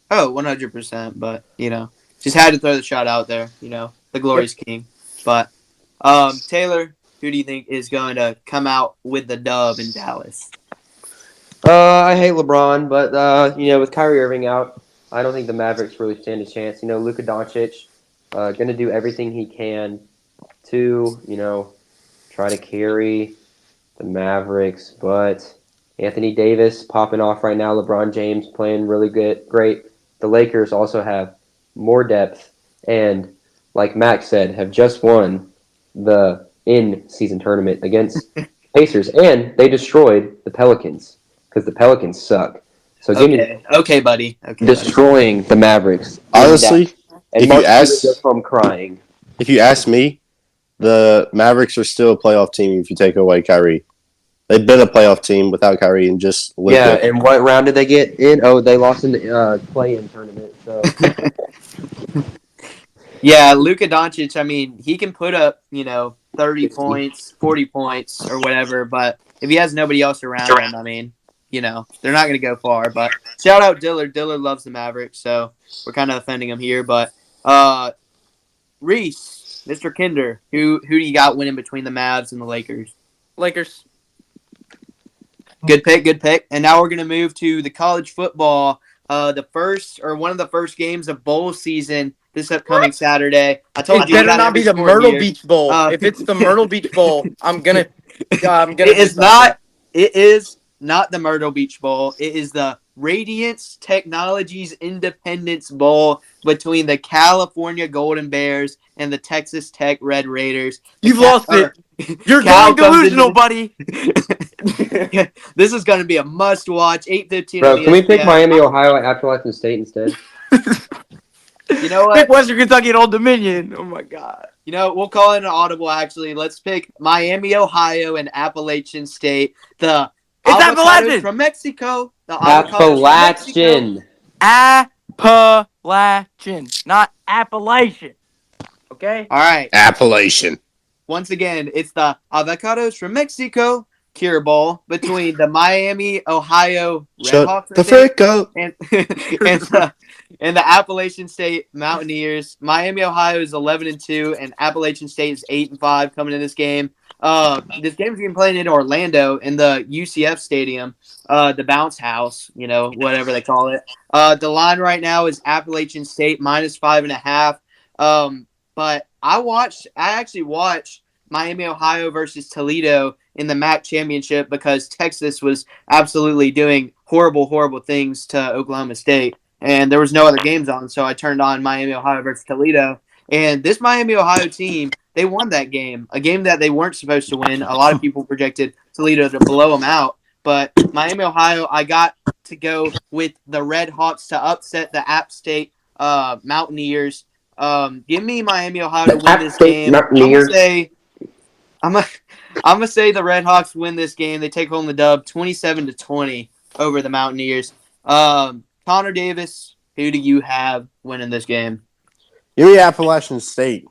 Oh, 100%. But, just had to throw the shot out there, the glorious king. But, Taylor, who do you think is going to come out with the dub in Dallas? I hate LeBron, but with Kyrie Irving out, I don't think the Mavericks really stand a chance. Luka Doncic, going to do everything he can to, try to carry the Mavericks, but Anthony Davis popping off right now. LeBron James playing really great. The Lakers also have more depth and, like Max said, have just won the in-season tournament against Pacers, and they destroyed the Pelicans because the Pelicans suck. So Okay, buddy. Okay, destroying the Mavericks. Honestly, and if Mark you ask, goes home crying. if you ask me, the Mavericks are still a playoff team if you take away Kyrie. They've been a playoff team without Kyrie and just Luka. Yeah, and what round did they get in? Oh, they lost in the play-in tournament. So. Yeah, Luka Doncic, I mean, he can put up, 30 points, 40 points, or whatever, but if he has nobody else around him, I mean, they're not going to go far. But shout out Dillard. Dillard loves the Mavericks, so we're kind of offending him here. But Reese, Mr. Kinder, who do you got winning between the Mavs and the Lakers? Lakers. Good pick. And now we're going to move to the college football, one of the first games of bowl season this upcoming Saturday. I told It you. better not be the Myrtle Beach Bowl. If it's the Myrtle Beach Bowl, I'm gonna. It is not. It is not the Myrtle Beach Bowl. It is the Radiance Technologies Independence Bowl between the California Golden Bears and the Texas Tech Red Raiders. You've lost it. You're going delusional, buddy. This is going to be a must-watch. 8:15. Bro, can we pick Miami, Ohio at Appalachian State instead? You know what? Pick Western Kentucky and Old Dominion. Oh my God. We'll call it an audible. Actually, let's pick Miami, Ohio, and Appalachian State. It's Appalachian from Mexico. Appalachian. Appalachian, not Appalachian. Okay. All right. Appalachian. Once again, it's the Avocados from Mexico Cure Bowl between the Miami, Ohio Redhawks the frick up. and the Appalachian State Mountaineers. Miami, Ohio is 11-2, and Appalachian State is 8-5 coming in this game. This game's being played in Orlando in the UCF Stadium, the Bounce House, whatever they call it. The line right now is Appalachian State -5.5. But I actually watched Miami, Ohio versus Toledo in the MAC championship because Texas was absolutely doing horrible, horrible things to Oklahoma State. And there was no other games on, so I turned on Miami, Ohio versus Toledo. And this Miami, Ohio team, they won that game, a game that they weren't supposed to win. A lot of people projected Toledo to blow them out. But Miami, Ohio, I got to go with the Red Hawks to upset the App State Mountaineers. Give me Miami, Ohio to win this game. I'm gonna say the Red Hawks win this game. They take home the dub, 27-20 over the Mountaineers. Connor Davis, who do you have winning this game? Give me Appalachian State.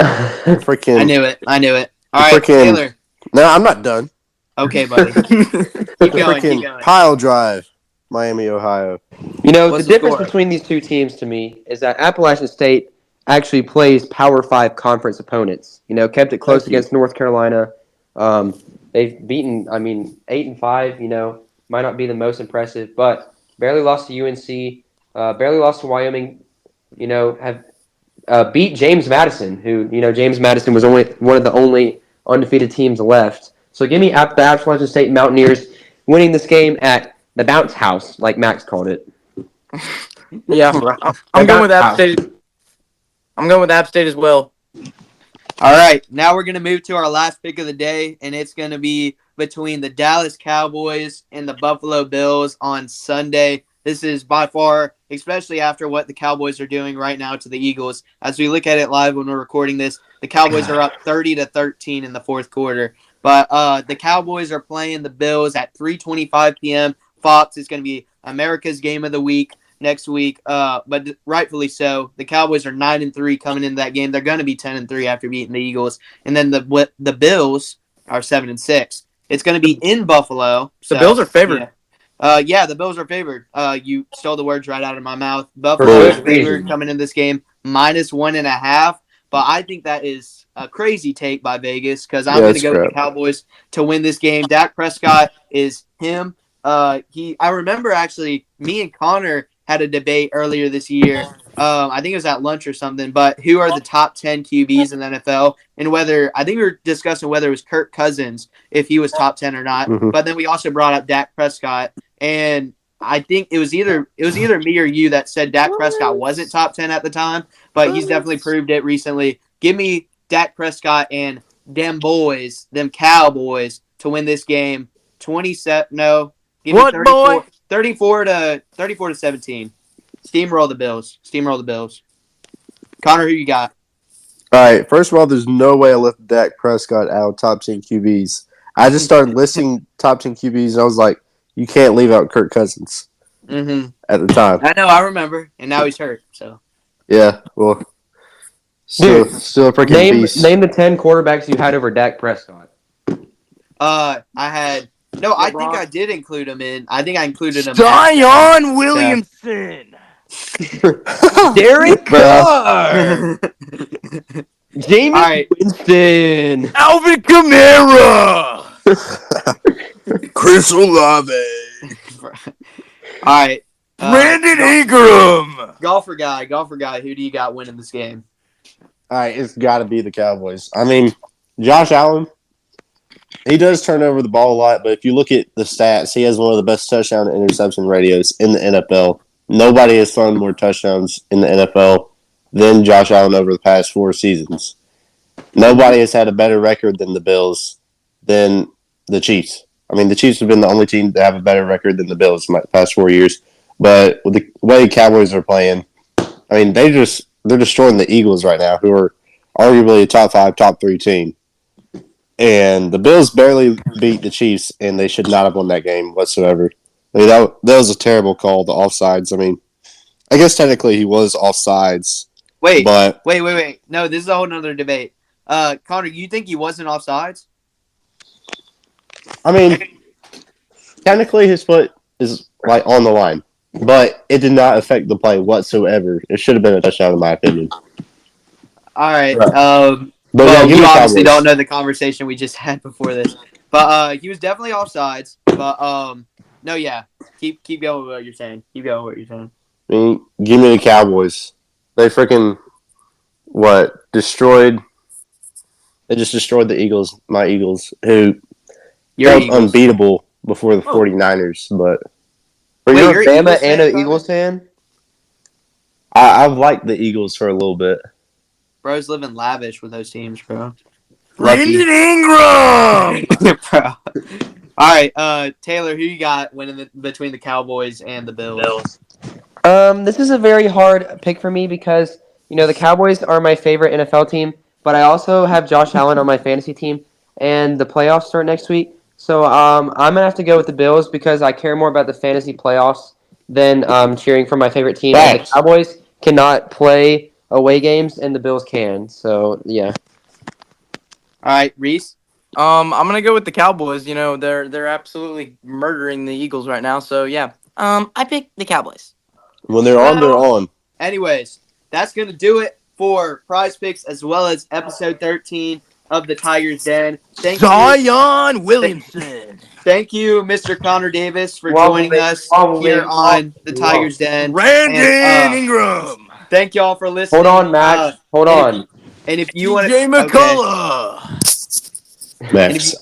Freaking. I knew it. All right, Taylor. No, I'm not done. Okay, buddy. keep going. Pile drive, Miami, Ohio. The difference between these two teams to me is that Appalachian State actually plays Power 5 conference opponents. Kept it close against North Carolina. They've beaten, 8-5, might not be the most impressive, but barely lost to UNC, barely lost to Wyoming, have beat James Madison, who, James Madison was only one of the only undefeated teams left. So give me the Appalachian State Mountaineers winning this game at the bounce house, like Max called it. Yeah, I'm going with App State. I'm going with App State as well. All right, now we're going to move to our last pick of the day, and it's going to be between the Dallas Cowboys and the Buffalo Bills on Sunday. This is by far, especially after what the Cowboys are doing right now to the Eagles. As we look at it live when we're recording this, the Cowboys are up 30-13 in the fourth quarter. But the Cowboys are playing the Bills at 3:25 p.m. Fox is going to be America's game of the week next week. But rightfully so. The Cowboys are 9-3 coming into that game. They're going to be 10-3 after beating the Eagles. And then the Bills are 7-6. It's going to be in Buffalo. The Bills are favored. Yeah, the Bills are favored. You stole the words right out of my mouth. Buffalo is favored coming in this game, -1.5. But I think that is a crazy take by Vegas because I'm going to go with the Cowboys to win this game. Dak Prescott is him. I remember actually me and Connor had a debate earlier this year. I think it was at lunch or something. But who are the top 10 QBs in the NFL? And I think we were discussing whether it was Kirk Cousins, if he was top 10 or not. Mm-hmm. But then we also brought up Dak Prescott. And I think it was either me or you that said Dak Prescott wasn't top 10 at the time, but he's definitely proved it recently. Give me Dak Prescott and them Cowboys to win this game. 34 to 17. Steamroll the Bills. Connor, who you got? All right. First of all, there's no way I left Dak Prescott out of top 10 QBs. I just started listing top 10 QBs, and I was like, you can't leave out Kirk Cousins at the time. I know, I remember, and now he's hurt. So yeah, well, still a freaking beast. Name the 10 quarterbacks you had over Dak Prescott. I think I did include him in. I think I included him. Zion Williamson, Derek Carr, Jameis Winston, Alvin Kamara. Chris Olave. All right. Brandon Ingram. Golfer guy. Who do you got winning this game? All right, it's got to be the Cowboys. I mean, Josh Allen, he does turn over the ball a lot, but if you look at the stats, he has one of the best touchdown to interception ratios in the NFL. Nobody has thrown more touchdowns in the NFL than Josh Allen over the past 4 seasons. Nobody has had a better record than the Bills than the Chiefs. I mean, the Chiefs have been the only team to have a better record than the Bills in the past 4 years. But with the way the Cowboys are playing, I mean, they're destroying the Eagles right now, who are arguably a top 5, top 3 team. And the Bills barely beat the Chiefs, and they should not have won that game whatsoever. I mean, that was a terrible call, the offsides. I mean, I guess technically he was offsides. Wait. No, this is a whole nother debate. Connor, you think he wasn't offsides? I mean, technically his foot is like on the line, but it did not affect the play whatsoever. It should have been a touchdown, in my opinion. All right. But you obviously don't know the conversation we just had before this, but he was definitely offsides. But no, yeah, keep going with what you're saying. I mean, give me the Cowboys. They freaking what destroyed. They just destroyed the Eagles, my Eagles, who Your felt Eagles. unbeatable before the 49ers. But Were Wait, you a you're Bama Eagles fan, and an Connor? Eagles fan? I've liked the Eagles for a little bit. Bro's living lavish with those teams, bro. Brandon Ingram. Bro. All right, Taylor, who you got winning between the Cowboys and the Bills? This is a very hard pick for me because the Cowboys are my favorite NFL team, but I also have Josh Allen on my fantasy team, and the playoffs start next week. So I'm gonna have to go with the Bills because I care more about the fantasy playoffs than cheering for my favorite team. And the Facts. Cowboys cannot play away games, and the Bills can. So yeah. All right, Reese. I'm gonna go with the Cowboys. They're absolutely murdering the Eagles right now. So yeah. I pick the Cowboys. When they're on, they're on. Anyways, that's going to do it for Prize Picks as well as episode 13 of the Tigers Den. Thank you, Zion Williamson. thank you, Mr. Connor Davis, for Wobble, joining baby, us wobble, here baby, on the wobble. Tigers Den. Brandon And, Ingram. thank y'all for listening. Hold on, Max. Hold on. And if you want DJ to, McCullough. Max,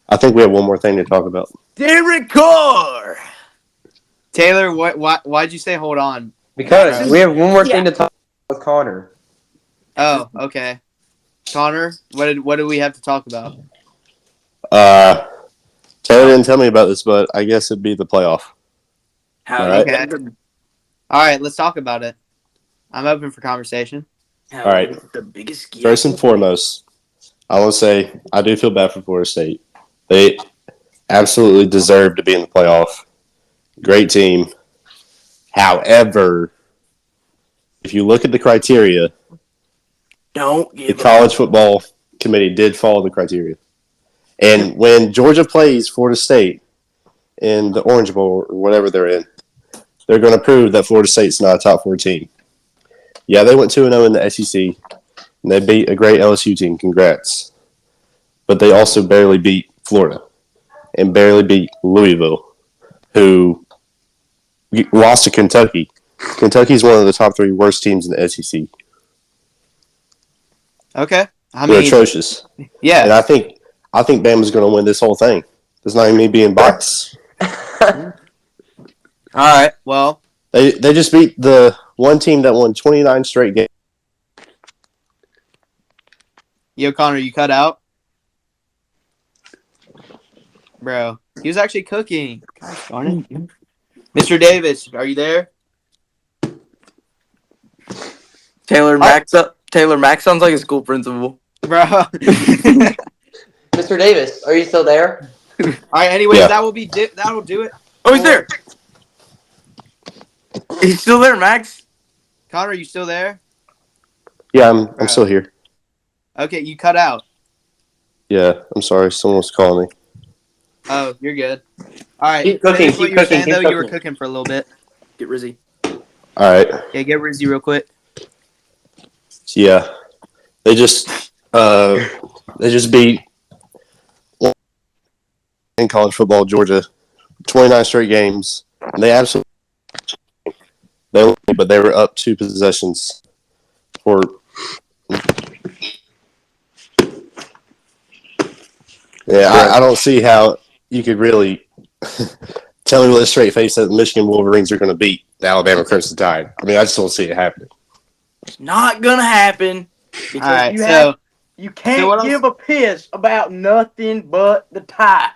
I think we have one more thing to talk about. Derek Carr. Taylor, why'd you say hold on? Because we have one more thing to talk about with Connor. Oh, okay. Connor, what did we have to talk about? Taylor didn't tell me about this, but I guess it'd be the playoff. All right. Okay. All right, let's talk about it. I'm open for conversation. All right. The biggest First and foremost, I want to say I do feel bad for Florida State. They absolutely deserve to be in the playoff. Great team. However, if you look at the criteria, Don't the give college football committee did follow the criteria. And when Georgia plays Florida State in the Orange Bowl or whatever they're in, they're going to prove that Florida State's not a top 4 team. Yeah, they went 2-0 in the SEC, and they beat a great LSU team. Congrats. But they also barely beat Florida and barely beat Louisville, who lost to Kentucky. Kentucky's one of the top 3 worst teams in the SEC. Okay. They're atrocious. Yeah. And I think Bama's going to win this whole thing. It's not even me being biased. All right. Well, They just beat the one team that won 29 straight games. Yo, Connor, you cut out? Bro, he was actually cooking. Gosh darn it. Mr. Davis, are you there? Taylor Max sounds like a school principal. Bro. Mr. Davis, are you still there? All right, anyways, Yeah. that'll do it. Oh, he's there. He's still there, Max. Connor, are you still there? Yeah, I'm still here. Okay, you cut out. Yeah, I'm sorry. Someone was calling me. Oh, you're good. All right. Keep cooking, finish what keep you were cooking, saying, keep though. You were cooking. cooking for a little bit. Get Rizzy. All right. Yeah, get Rizzy real quick. Yeah, they just beat in college football Georgia 29 straight games. And they absolutely but they were up 2 possessions for. Yeah, I don't see how you could really tell me with a straight face that the Michigan Wolverines are going to beat the Alabama Crimson Tide. I mean, I just don't see it happening. It's not gonna happen. Because All right, you what can't else? give a piss about nothing but the Tide.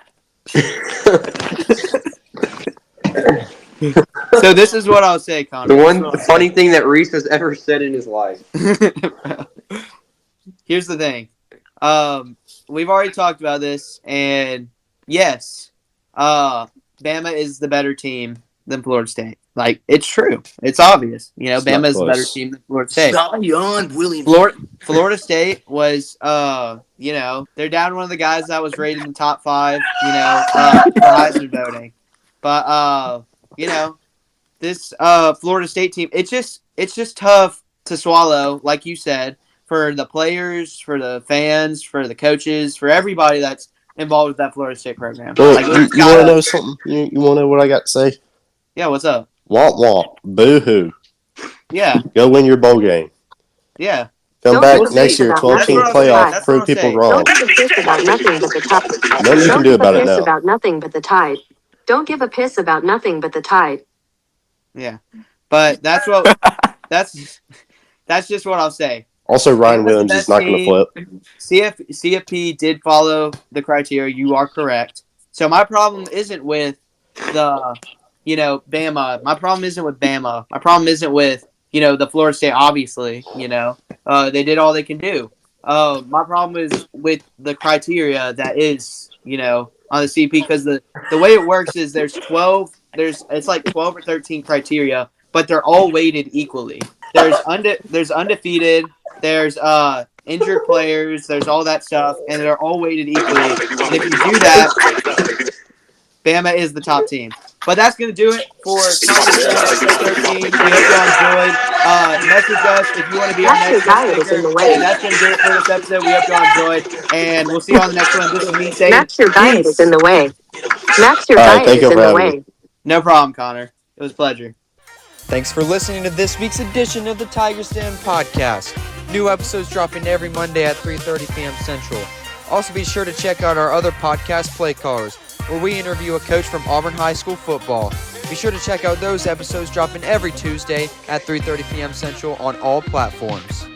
So this is what I'll say, Connor. The This is one what I'll say. funny thing that Reese has ever said in his life. Here's the thing. We've already talked about this, and yes, Bama is the better team than Florida State. Like, it's true. It's obvious. It's Bama not is the better close. team than Florida State. Zion Williamson. Florida State was, they're down one of the guys that was rated in the top 5, for Heisman voting. But, this Florida State team, it's just tough to swallow, like you said, for the players, for the fans, for the coaches, for everybody that's involved with that Florida State program. Well, Like, you it's want to gotta- know something? You want to know what I got to say? Yeah, what's up? Womp womp. Boo hoo. Yeah, Go win your bowl game. yeah. Come back We'll next see. year, That's 12-team what I'm saying. playoff, That's what prove I'm people saying. wrong. Don't give a piss about nothing but the tide. Nothing you can do about it Piss now. about nothing but the tide. Don't give a piss about nothing but the tide. Yeah, but that's what that's just what I'll say. Also, Ryan Bama's the Williams is best not going to team. flip. CFP did follow the criteria. You are correct. So my problem isn't with the, Bama. My problem isn't with Bama. My problem isn't with, the Florida State, obviously, they did all they can do. My problem is with the criteria that is, on the CP, because the way it works is it's like 12 or 13 criteria, but they're all weighted equally. There's undefeated, there's injured players, there's all that stuff, and they're all weighted equally. And if you do that, Bama is the top team. But that's going to do it for Conference Day episode 13. We hope y'all enjoyed. Message us if you want to be our next guest speaker. And that's going to do it for this episode. We hope y'all enjoyed. And we'll see you on the next one. This is me saying Max, your diet is in the way. Max, your All right, diet thank is you in for the having way. me. No problem, Connor. It was a pleasure. Thanks for listening to this week's edition of the Tigers Den podcast. New episodes dropping every Monday at 3:30 p.m. Central. Also be sure to check out our other podcast, Play Callers, where we interview a coach from Auburn High School football. Be sure to check out those episodes dropping every Tuesday at 3:30 p.m. Central on all platforms.